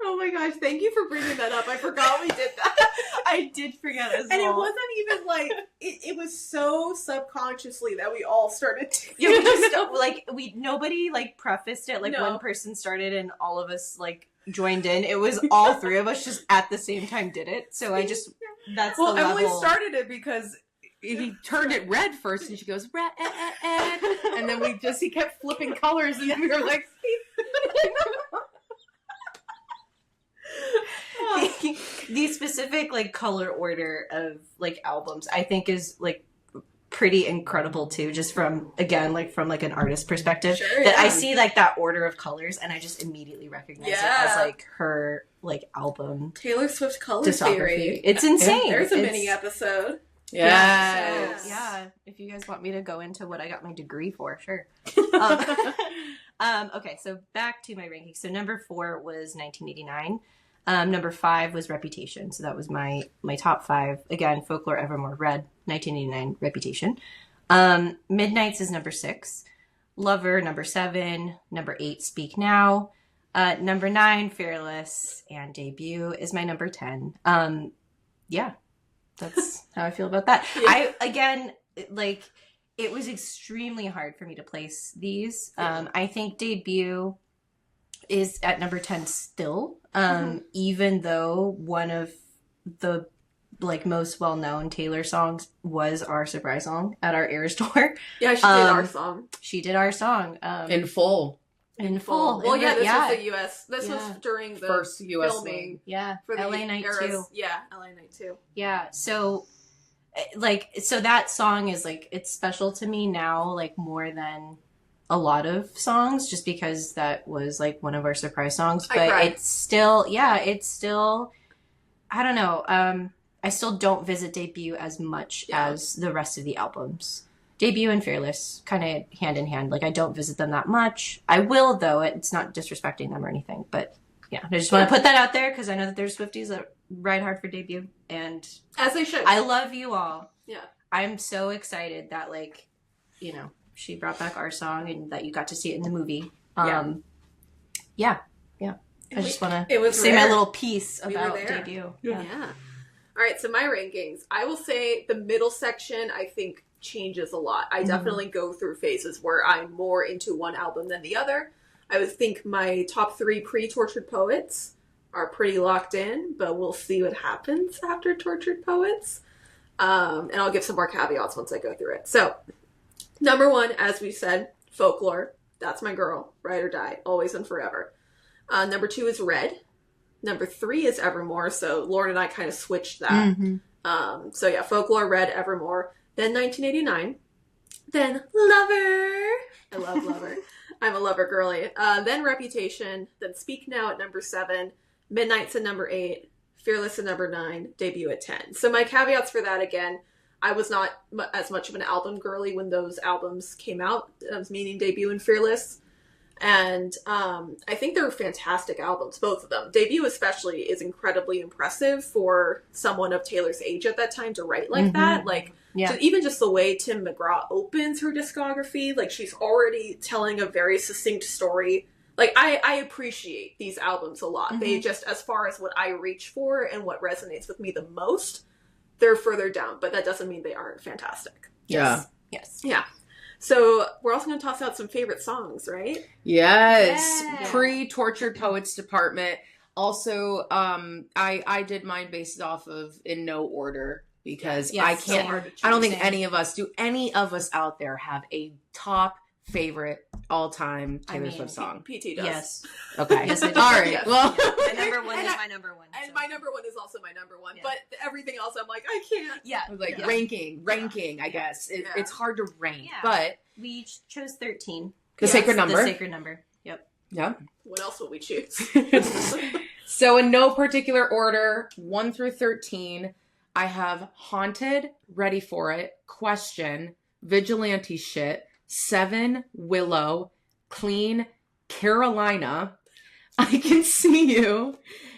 Oh my gosh, thank you for bringing that up. I forgot we did that. I did forget as well. And it wasn't even like, it was so subconsciously that we all started to. Yeah, we just, like, nobody, like, prefaced it. Like, No. one person started and all of us, like, joined in. It was all 3 of us just at the same time did it. So I just, that's Well, the Emily level. started it because he turned it red first, and she goes, red, and then he kept flipping colors, and then we were like, the specific, like, color order of, like, albums, I think is, like, pretty incredible too, just from, again, like, from, like, an artist perspective. Sure, that yeah. I see, like, that order of colors and I just immediately recognize it as, like, her, like, album Taylor Swift color discography. theory. It's insane. There's a It's- mini episode. yes. So, yeah, if you guys want me to go into what I got my degree for, sure. Okay, so back to my ranking. So number 4 was 1989. Number 5 was Reputation. So that was my top 5. Again, Folklore, Evermore, Red, 1989, Reputation. Midnights is number 6. Lover, number 7. Number 8, Speak Now. Number 9, Fearless. And Debut is my number 10. Yeah, that's how I feel about that. Yeah. Again, like, it was extremely hard for me to place these. I think Debut is at number 10 still, even though one of the, like, most well-known Taylor songs was our surprise song at our Eras tour. Yeah, she did our song. She did our song. In full. In full. Well, yeah, this yeah. was the U.S. This was during the First US filming. Yeah, For the LA Night eras. 2. Yeah, LA Night 2. Yeah, so, like, so that song is, like, it's special to me now, like, more than a lot of songs, just because that was, like, one of our surprise songs. But it's still, I don't know, I still don't visit Debut as much as the rest of the albums. Debut and Fearless, kind of hand in hand. Like, I don't visit them that much. I will, though. It's not disrespecting them or anything. But, yeah, I just want to put that out there, because I know that there's Swifties that ride hard for Debut. And as they should. I love you all. Yeah. I'm so excited that, like, you know, she brought back our song and that you got to see it in the movie. Yeah. I just want to say my little piece about Debut. Yeah. All right, so my rankings. I will say the middle section, I think, changes a lot. I definitely go through phases where I'm more into one album than the other. I would think my top 3 pre-Tortured Poets are pretty locked in, but we'll see what happens after Tortured Poets. And I'll give some more caveats once I go through it. So, number 1, as we said, Folklore. That's my girl. Ride or die. Always and forever. Number 2 is Red. Number 3 is Evermore. So Lauren and I kind of switched that. So yeah, Folklore, Red, Evermore. Then 1989. Then Lover. I love Lover. I'm a Lover girly. Then Reputation. Then Speak Now at number 7. Midnights at number 8. Fearless at number 9. Debut at 10. So my caveats for that, again, I was not as much of an album girly when those albums came out, meaning Debut and Fearless. And I think they're fantastic albums, both of them. Debut especially is incredibly impressive for someone of Taylor's age at that time to write like that. Like, even just the way Tim McGraw opens her discography, like, she's already telling a very succinct story. like I appreciate these albums a lot. They Mhm. just, as far as what I reach for and what resonates with me the most, they're further down, but that doesn't mean they aren't fantastic. Yeah. Yes. Yeah. So we're also going to toss out some favorite songs, right? Yes. Yeah. Pre-Tortured Poets Department. Also, I did mine based off of in no order because Yes, I so can't. hard to I don't choose. think any of us out there have a top favorite all-time I Taylor mean, Swift song. PT does. Yes. Okay. Yes, I do. All right. Yes. Well, My number one And is I- my number one. And so. my number one is also my number one. Yeah. But everything else, I'm like, I can't. Yeah. like Yeah. ranking. I guess Yeah. it's hard to rank, Yeah. but We each chose 13. the Yes, sacred The number. sacred number. Yep. Yeah. What else will we choose? So in no particular order, 1 through 13, I have Haunted, Ready for It, Question, Vigilante Shit, 7, Willow, Clean, Carolina, I Can See You,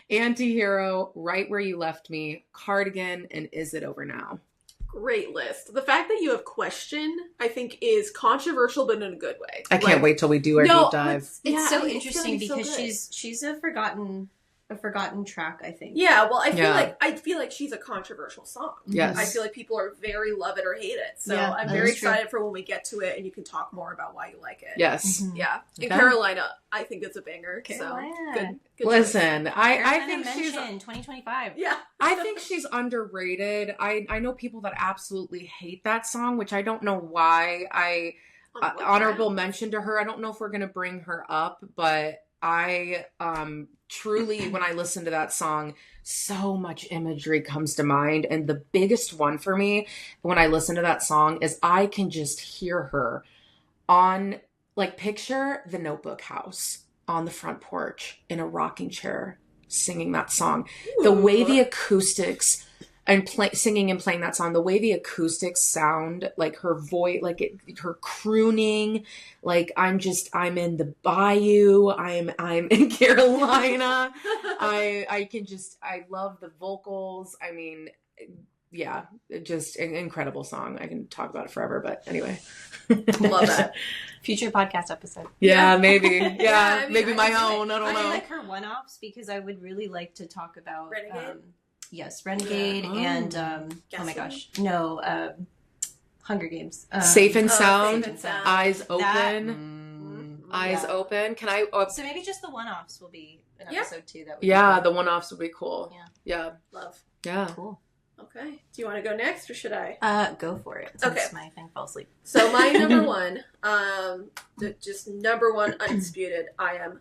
Antihero, Right Where You Left Me, Cardigan, and Is It Over Now? Great list. The fact that you have Question, I think, is controversial, but in a good way. I can't wait till we do our deep dive. It's yeah, so I mean, interesting it's gonna be because so good. she's a forgotten track, I think. Yeah, well, Yeah. I feel like she's a controversial song. Yes. I feel like people are very love it or hate it. So Yeah, I'm that very is true. excited for when we get to it and you can talk more about why you like it. Yes. Mhm. Yeah. And Okay. Carolina, I think it's a banger. Carolina. So good choice. Listen, I Carolina think she's Mention, 2025. Yeah. I think she's underrated. I know people that absolutely hate that song, which I don't know why. Honorable mention to her. I don't know if we're gonna bring her up, but I truly, when I listen to that song, so much imagery comes to mind, and the biggest one for me when I listen to that song is I can just hear her on, like, picture the Notebook house on the front porch in a rocking chair singing that song. The way the acoustics and singing and playing that song, the way the acoustics sound, like her voice, like her crooning, like I'm in the bayou, I'm in Carolina. I love the vocals. I mean, yeah, just an incredible song. I can talk about it forever, but anyway. Love that. Future podcast episode. Yeah, maybe. Yeah, Yeah, I mean, maybe I my can do own. I don't I know. like her one-offs because I would really like to talk about Renegade? Yes, Renegade Yeah. and oh my Gasoline? gosh, no, Hunger Games. Safe and Oh, Sound, Safe and Sound. Eyes That- open, eyes Yeah. open. Can I? So maybe just the one-offs will be an Yeah. episode too. That would Yeah, be the one-offs would be cool. Yeah. Love. Yeah. cool. Okay. Do you want to go next or should I? Go for it. Okay. Since my thing fell asleep. So my number one, just number one undisputed, I am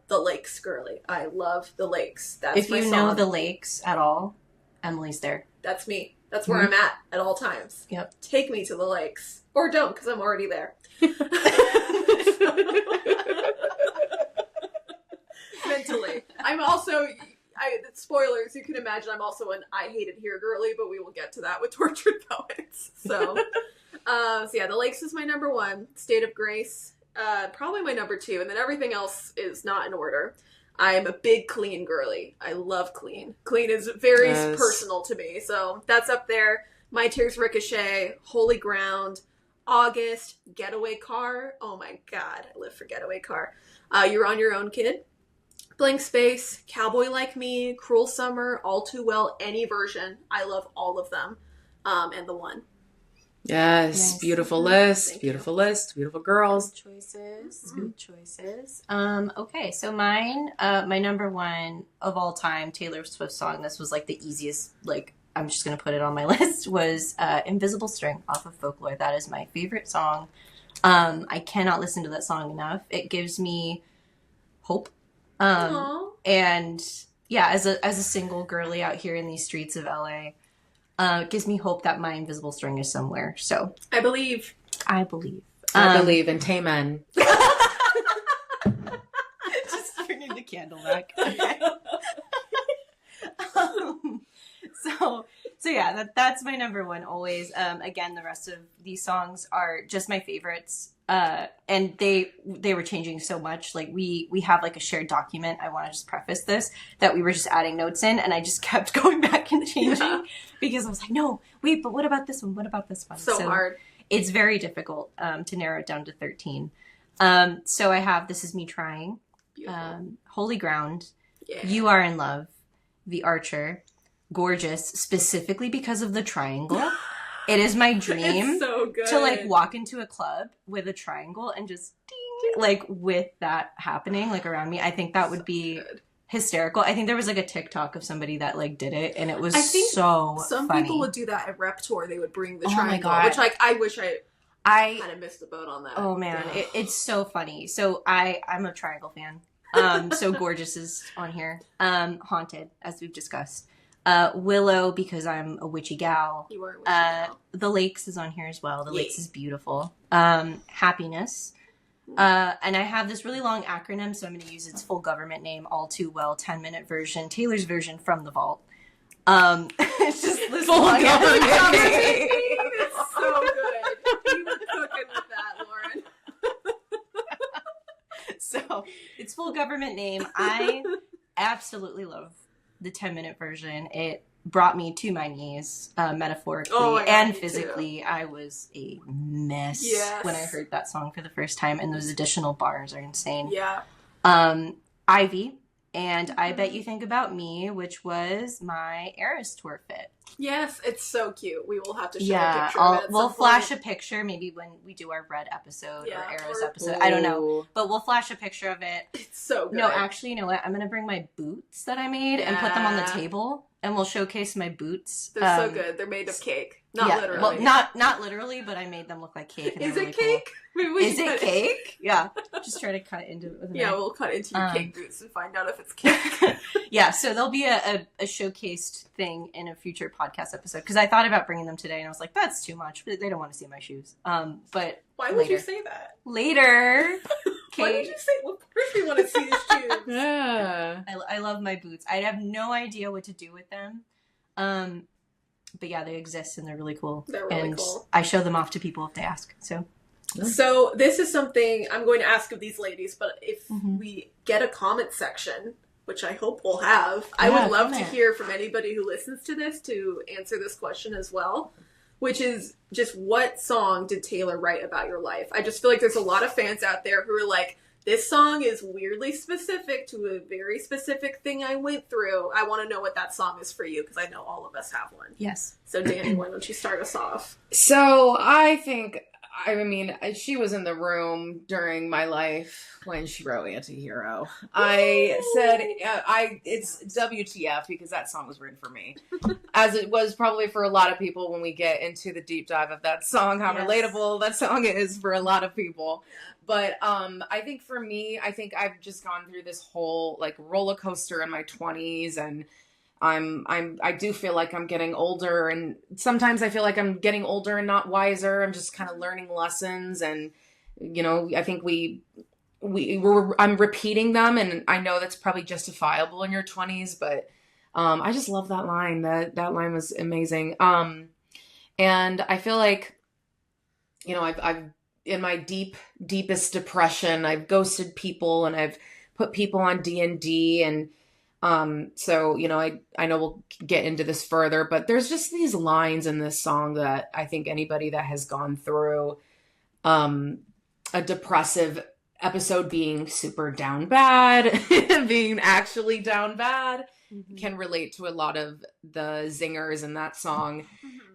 the Lakes girly. I love the Lakes. That's If my you song. know the lakes at all, Emily's there. That's me. That's where I'm at all times. Yep. Take me to the lakes. Or don't, because I'm already there. Mentally. I'm also, spoilers, you can imagine I'm also an I Hate It Here girly, but we will get to that with Tortured Poets. So yeah, the lakes is my number one. State of Grace, probably my number two, and then everything else is not in order. I'm a big Clean girly. I love Clean. Clean is very Yes. personal to me, so that's up there. My Tears Ricochet, Holy Ground, August, Getaway Car. Oh my god, I live for Getaway Car. You're on Your Own, Kid. Blank Space, Cowboy Like Me, Cruel Summer, All Too Well, any version. I love all of them. And The One. Yes, Nice. beautiful list, Thank beautiful list, beautiful girls. Good choices. Good choices. Okay, so mine, my number one of all time Taylor Swift song. This was like the easiest. Like I'm just gonna put it on my list. Was "Invisible String" off of Folklore. That is my favorite song. I cannot listen to that song enough. It gives me hope. Aww. And yeah, as a single girly out here in these streets of LA, it gives me hope that my invisible string is somewhere. So I believe. I believe. I believe in Tayman. Just bringing the candle back. So yeah, that's my number one always. Again, the rest of these songs are just my favorites. And they were changing so much. Like we have like a shared document. I want to just preface this that we were just adding notes in, and I just kept going back and changing because I was like, no, wait, but what about this one? What about this one? So hard. It's very difficult to narrow it down to 13. So I have This Is Me Trying, Beautiful. Holy Ground, Yeah. You Are in Love, The Archer, Gorgeous, specifically because of the triangle. It is my dream It's so good. to like walk into a club with a triangle and just ding, like with that happening like around me. I think that would be good. hysterical. I think there was like a TikTok of somebody that like did it, and it was I think so some funny. people would do that at Rep Tour. They would bring the Oh my triangle, God. which like I wish I I kind of missed the boat on that. oh man, Yeah. it's so funny. So I'm a triangle fan. So Gorgeous is on here. Haunted, as we've discussed. Willow, because I'm a witchy gal. You are a witchy gal. The Lakes is on here as well. The Yay. Lakes is beautiful. Happiness. And I have this really long acronym, so I'm going to use its full government name, All Too Well, 10-minute version, Taylor's version from the vault. It's just this Full long government acronym. name. It's so good. You were cooking with that, Lauren. So it's full government name. I absolutely love the 10-minute version. It brought me to my knees, metaphorically Oh my God, and me physically. I was a mess Yes. when I heard that song for the first time, and those additional bars are insane. Yeah. Ivy, and I Bet You Think About Me, which was my Eras tour fit. Yes, it's so cute. We will have to show a Yeah, picture of it at we'll some flash point. a picture maybe when we do our Red episode Yeah, or Eras or- episode. I don't know, Ooh. but we'll flash a picture of it. It's so good. No, actually, you know what? I'm going to bring my boots that I made and put them on the Yeah. table, and we'll showcase my boots. They're so good. They're made of cake. Not yeah, literally. Well, not literally, but I made them look like cake. And Is they're it really cake? Maybe Cool. we Is should it cut cake? Yeah. Just try to cut into it with a Yeah, knife. we'll cut into your Um, cake boots and find out if it's cake. Yeah, so there'll be a showcased thing in a future podcast episode, because I thought about bringing them today, and I was like, that's too much. They don't want to see my shoes. But Why would you Later. say that? later, Why would you say? Well, of course we want to see his shoes. Yeah. I love my boots. I have no idea what to do with them. But yeah, they exist and they're really cool. They're really and cool. I show them off to people if they ask. So So this is something I'm going to ask of these ladies, but if Mhm. we get a comment section, which I hope we'll have, I Yeah, would love to comment. hear from anybody who listens to this to answer this question as well, which is just what song did Taylor write about your life? I just feel like there's a lot of fans out there who are like, this song is weirdly specific to a very specific thing I went through. I want to know what that song is for you, because I know all of us have one. yes. So Dani, why don't you start us off? So I think, I mean, she was in the room during my life when she wrote Antihero. I said, it's WTF, because that song was written for me. As it was probably for a lot of people when we get into the deep dive of that song, how Yes. relatable that song is for a lot of people. But I think for me, I think I've just gone through this whole like roller coaster in my 20s, and I do feel like I'm getting older, and sometimes I feel like I'm getting older and not wiser. I'm just kind of learning lessons, and you know, I think I'm repeating them, and I know that's probably justifiable in your 20s, but I just love that line. That line was amazing. And I feel like, you know, I've in my deepest depression, I've ghosted people, and I've put people on D&D, and so, you know, I know we'll get into this further, but there's just these lines in this song that I think anybody that has gone through a depressive episode, being super down bad, being actually down bad, can relate to a lot of the zingers in that song.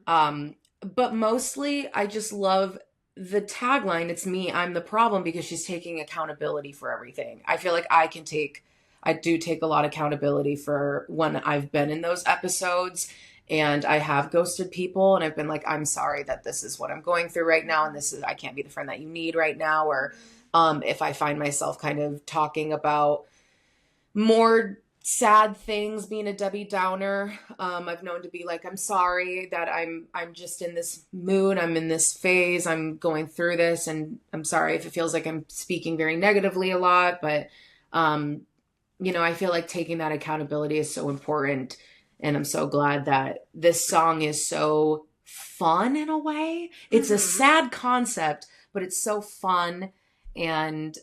But mostly I just love the tagline, it's me, I'm the problem, because she's taking accountability for everything. I feel like I do take a lot of accountability for when I've been in those episodes, and I have ghosted people, and I've been like, I'm sorry that this is what I'm going through right now, and I can't be the friend that you need right now. Or if I find myself kind of talking about more sad things, being a Debbie Downer, I've known to be like, I'm sorry that I'm just in this mood, I'm in this phase, I'm going through this, and I'm sorry if it feels like I'm speaking very negatively a lot, but you know, I feel like taking that accountability is so important, and I'm so glad that this song is so fun in a way. It's a sad concept, but it's so fun. And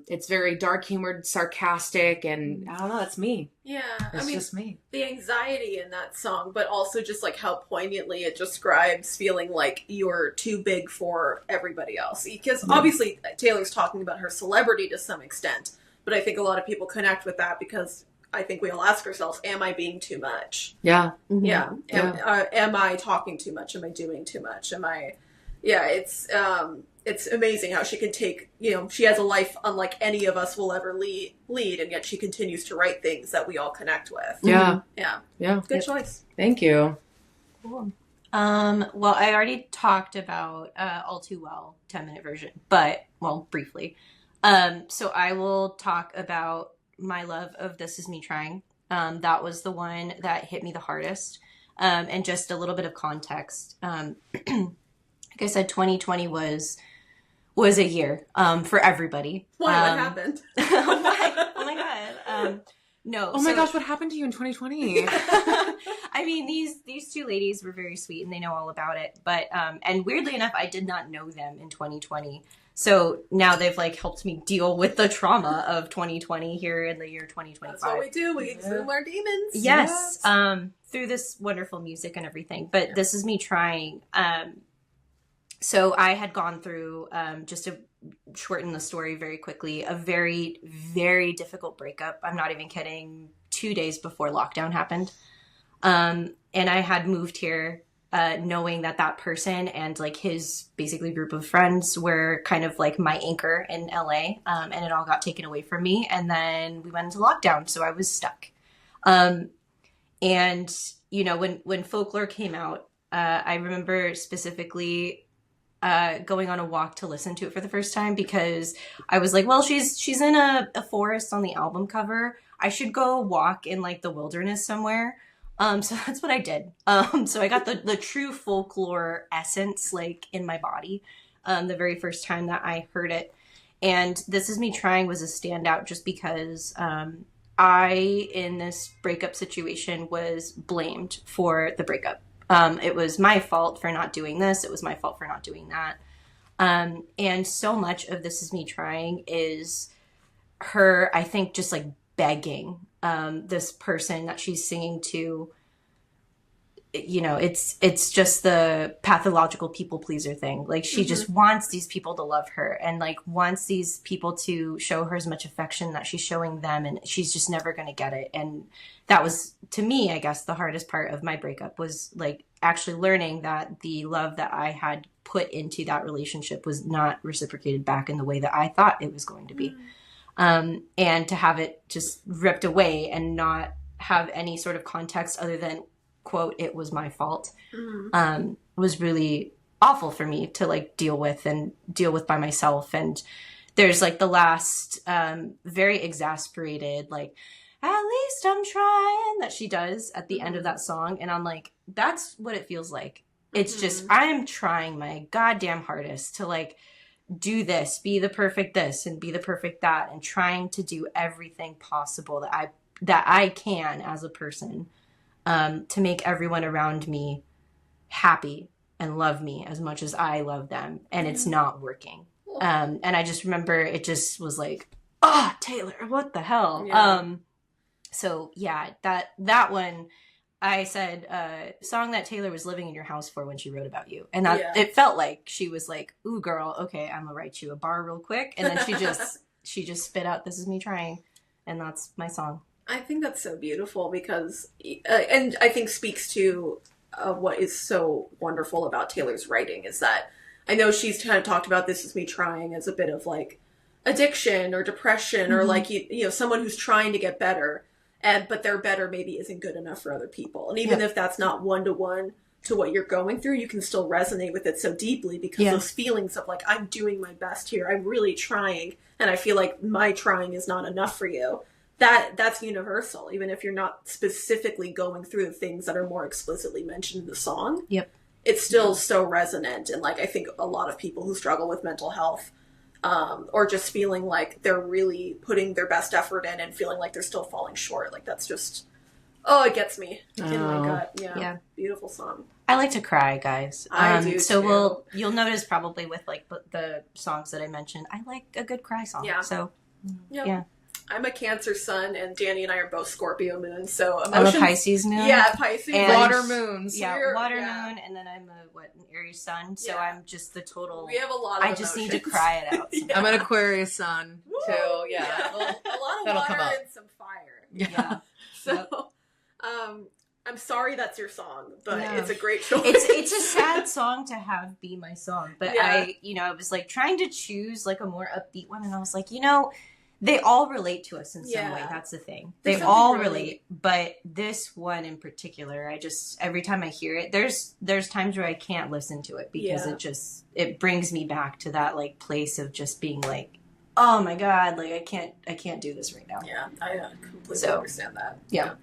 it's very dark humored, sarcastic, and I don't know, that's me. Yeah, It's I mean, just me. the anxiety in that song, but also just like how poignantly it describes feeling like you're too big for everybody else. Because obviously Taylor's talking about her celebrity to some extent, But I think a lot of people connect with that because I think we all ask ourselves, am I being too much? Yeah. Mm-hmm. Yeah. Am I talking too much? Am I doing too much? It's amazing how she can take, she has a life unlike any of us will ever lead, and yet she continues to write things that we all connect with. Yeah. Yeah. Good choice. Thank you. Cool. Well, I already talked about All Too Well 10-minute version, but, well, briefly. So I will talk about my love of This Is Me Trying. That was the one that hit me the hardest. And just a little bit of context. Like I said, 2020 was a year for everybody. Why? What happened? Oh my God. No. Oh my gosh, what happened to you in 2020? I mean, these two ladies were very sweet and they know all about it. But and weirdly enough, I did not know them in 2020. So now they've like helped me deal with the trauma of 2020 here in the year 2025. That's what we do. We exhume our demons. Yes. Through this wonderful music and everything. But This Is Me Trying. So I had gone through, just to shorten the story very quickly, a very, very difficult breakup. I'm not even kidding. 2 days before lockdown happened. And I had moved here knowing that person and like his basically group of friends were kind of like my anchor in LA. And it all got taken away from me. And then we went into lockdown. So I was stuck. And, when Folklore came out, I remember specifically going on a walk to listen to it for the first time because I was like, well, she's in a forest on the album cover. I should go walk in like the wilderness somewhere. So that's what I did. So I got the true Folklore essence like in my body the very first time that I heard it. And This Is Me Trying was a standout just because I, in this breakup situation, was blamed for the breakup. It was my fault for not doing this. It was my fault for not doing that. And so much of This Is Me Trying is her, I think, just like begging this person that she's singing to. It's just the pathological people pleaser thing. Like she just wants these people to love her and like wants these people to show her as much affection that she's showing them, and she's just never going to get it. And that was, to me, I guess, the hardest part of my breakup was like actually learning that the love that I had put into that relationship was not reciprocated back in the way that I thought it was going to be. And to have it just ripped away and not have any sort of context other than, quote, it was my fault, was really awful for me to like deal with by myself. And there's like the last very exasperated, like, at least I'm trying, that she does at the end of that song. And I'm like, that's what it feels like. It's just, I'm trying my goddamn hardest to like do this, be the perfect this and be the perfect that, and trying to do everything possible that I can as a person to make everyone around me happy and love me as much as I love them. And it's not working. And I just remember it just was like, oh, Taylor, what the hell? Yeah. So yeah, that one, I said, song that Taylor was living in your house for when she wrote about you. And that it felt like she was like, ooh, girl, okay, I'm gonna write you a bar real quick. And then she just spit out, This Is Me Trying. And that's my song. I think that's so beautiful because, and I think speaks to what is so wonderful about Taylor's writing is that I know she's kind of talked about This Is Me Trying as a bit of like addiction or depression or like, someone who's trying to get better. But their better maybe isn't good enough for other people. And even if that's not one-to-one to what you're going through, you can still resonate with it so deeply because those feelings of like, I'm doing my best here. I'm really trying. And I feel like my trying is not enough for you. That's universal. Even if you're not specifically going through the things that are more explicitly mentioned in the song, it's still so resonant. And like, I think a lot of people who struggle with mental health or just feeling like they're really putting their best effort in and feeling like they're still falling short. Like that's just, it gets me in my gut. Yeah. Beautiful song. I like to cry, guys. I do so too. You'll notice probably with like the songs that I mentioned, I like a good cry song. Yeah. So yeah. I'm a Cancer sun, and Dani and I are both Scorpio moons. So I'm a Pisces moon. Yeah, Pisces. And water moons. Yeah, water moon, and then I'm an Aries sun. So I'm just the total. We have a lot of I just need to cry it out. I'm an Aquarius sun. too. Yeah. Well, a lot of That'll come water up. and some fire. Yeah. So, I'm sorry that's your song, but No. it's a great choice. It's a sad song to have be my song, but Yeah. I was like trying to choose like a more upbeat one, and I was like, they all relate to us in some Yeah. way. That's the thing. There's They something all really- relate, but this one in particular, I just every time I hear it, there's times where I can't listen to it because Yeah. it brings me back to that like place of just being like, oh my god, like I can't do this right now. Yeah, I completely So, understand that. yeah.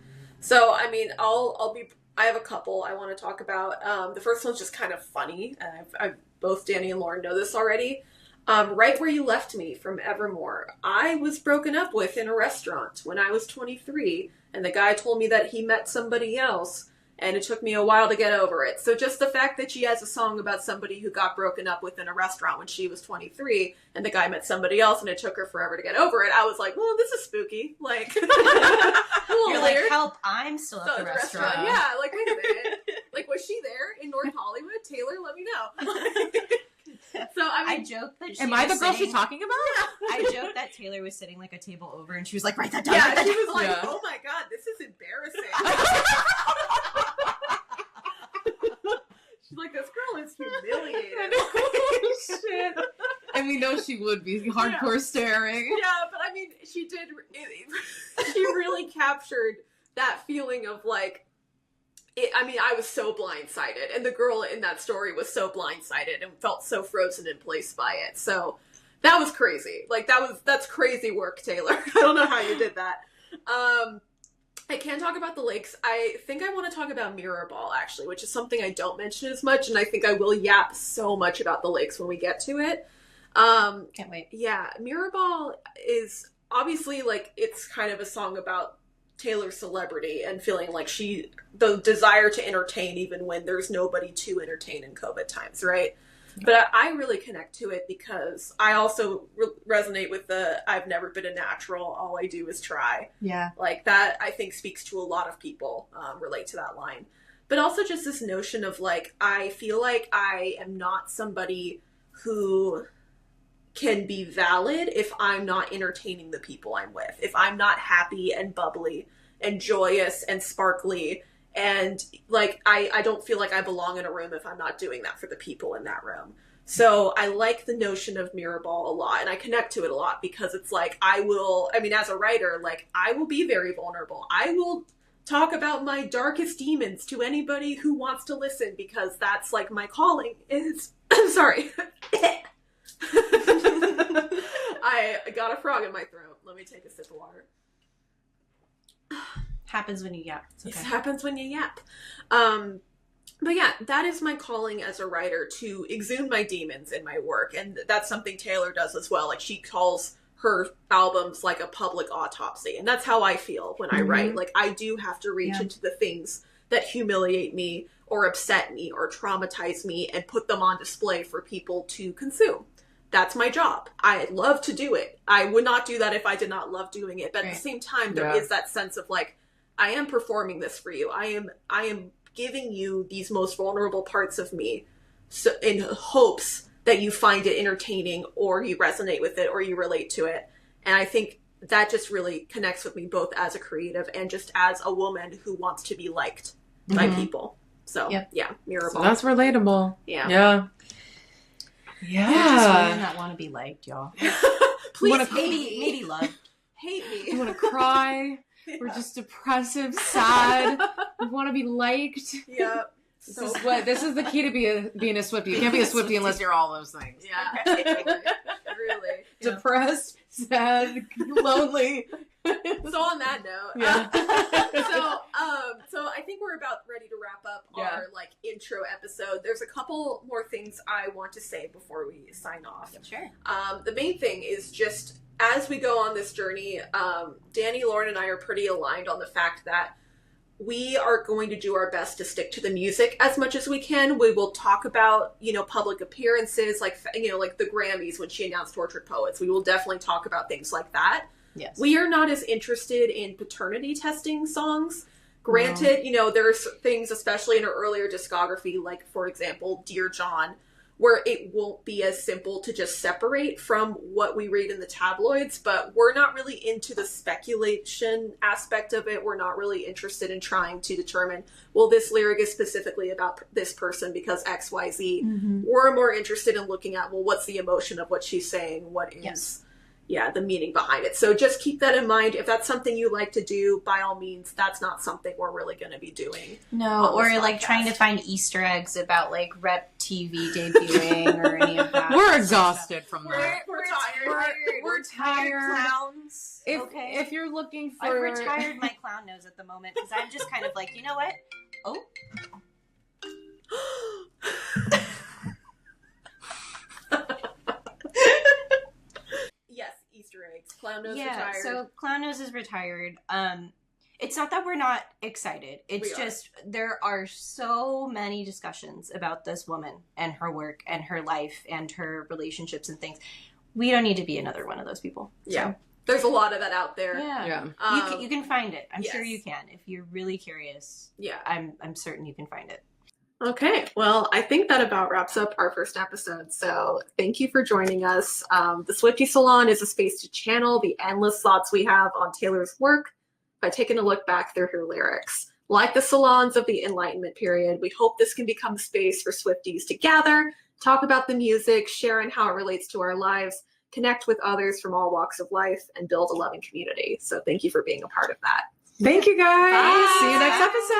So, I mean, I have a couple I want to talk about. The first one's just kind of funny, and I've both Dani and Lauren know this already. Right Where You Left Me from Evermore. I was broken up with in a restaurant when I was 23, and the guy told me that he met somebody else, and it took me a while to get over it. So just the fact that she has a song about somebody who got broken up with in a restaurant when she was 23, and the guy met somebody else, and it took her forever to get over it, I was like, well, this is spooky. Like, a little You're like, weird. help, I'm still So at the the restaurant. Yeah, like, wait a minute. Like, was she there in North Hollywood? Taylor, let me know. So, I I mean, joke that she Am I the was girl sitting- she's talking about? I joke that Taylor was sitting like a table over, and she was like, write that down. yeah, write that she down. was like, Yeah. oh my god, this is embarrassing. She's like, this girl is humiliated. Shit. And we know she would be hardcore staring. Yeah, but I mean, she did, she really captured that feeling of like, I was so blindsided, and the girl in that story was so blindsided and felt so frozen in place by it. So that was crazy. Like that's crazy work, Taylor. I don't know how you did that. I can talk about the lakes. I think I want to talk about Mirror Ball actually, which is something I don't mention as much, and I think I will yap so much about the lakes when we get to it. Can't wait. Yeah, Mirror Ball is obviously like it's kind of a song about Taylor's celebrity and feeling like the desire to entertain even when there's nobody to entertain in COVID times, right? But I really connect to it because I also resonate with the I've never been a natural, all I do is try. Yeah. Like that I think speaks to a lot of people, relate to that line. But also just this notion of like, I feel like I am not somebody who can be valid if I'm not entertaining the people I'm with. If I'm not happy and bubbly and joyous and sparkly and like I don't feel like I belong in a room if I'm not doing that for the people in that room. So I like the notion of Mirror Ball a lot, and I connect to it a lot because it's like as a writer, like I will be very vulnerable. I will talk about my darkest demons to anybody who wants to listen because that's like my calling is I'm sorry. I got a frog in my throat. Let me take a sip of water. Happens when you yap. It's It okay. happens when you yap. But yeah, that is my calling as a writer, to exhume my demons in my work. And that's something Taylor does as well. Like she calls her albums like a public autopsy. And that's how I feel when I write. Like I do have to reach into the things that humiliate me or upset me or traumatize me and put them on display for people to consume. That's my job. I love to do it. I would not do that if I did not love doing it. But at the same time, there is that sense of like, I am performing this for you. I am giving you these most vulnerable parts of me, so in hopes that you find it entertaining or you resonate with it or you relate to it. And I think that just really connects with me both as a creative and just as a woman who wants to be liked by people. So yeah, Mirror Ball. So that's relatable. Yeah. Yeah. We're just women Yeah. that want to be liked, y'all. Please wanna- Maybe love. hate You me. want to cry? We're just depressive, sad. We want to be liked. Yeah. This is the key to being a Swiftie. You can't be a Swiftie unless you're all those things. Yeah. Really. Depressed, sad, lonely. So on that note, Yeah. so I think we're about ready to wrap up Yeah. our like intro episode. There's a couple more things I want to say before we sign off. Sure. The main thing is just as we go on this journey, Dani, Lauren, and I are pretty aligned on the fact that we are going to do our best to stick to the music as much as we can. We will talk about, public appearances, like the Grammys when she announced Tortured Poets. We will definitely talk about things like that. Yes. We are not as interested in paternity testing songs. Granted, there's things, especially in her earlier discography, like, for example, Dear John, where it won't be as simple to just separate from what we read in the tabloids, but we're not really into the speculation aspect of it. We're not really interested in trying to determine, well, this lyric is specifically about this person because X, Y, Z. Mm-hmm. We're more interested in looking at, well, what's the emotion of what she's saying? What is... Yes. Yeah, the meaning behind it. So just keep that in mind. If that's something you like to do, by all means, that's not something we're really going to be doing. No, or like trying to find Easter eggs about like Rep TV debuting or any of that. We're exhausted from that. We're tired. We're tired clowns. If you're looking for... I've retired my clown nose at the moment because I'm just kind of like, you know what? Oh. Yes, Easter eggs. Clown nose Yeah, retired. so Clown Nose is retired. It's not that we're not excited. It's just there are so many discussions about this woman and her work and her life and her relationships and things. We don't need to be another one of those people. Yeah. There's a lot of that out there. Yeah. You can find it. I'm sure you can. If you're really curious. Yeah. I'm certain you can find it. Okay, well, I think that about wraps up our first episode. So thank you for joining us. The Swiftie Salon is a space to channel the endless thoughts we have on Taylor's work by taking a look back through her lyrics. Like the salons of the Enlightenment period, we hope this can become a space for Swifties to gather, talk about the music, share in how it relates to our lives, connect with others from all walks of life, and build a loving community. So thank you for being a part of that. Thank you, guys. Bye. See you next episode.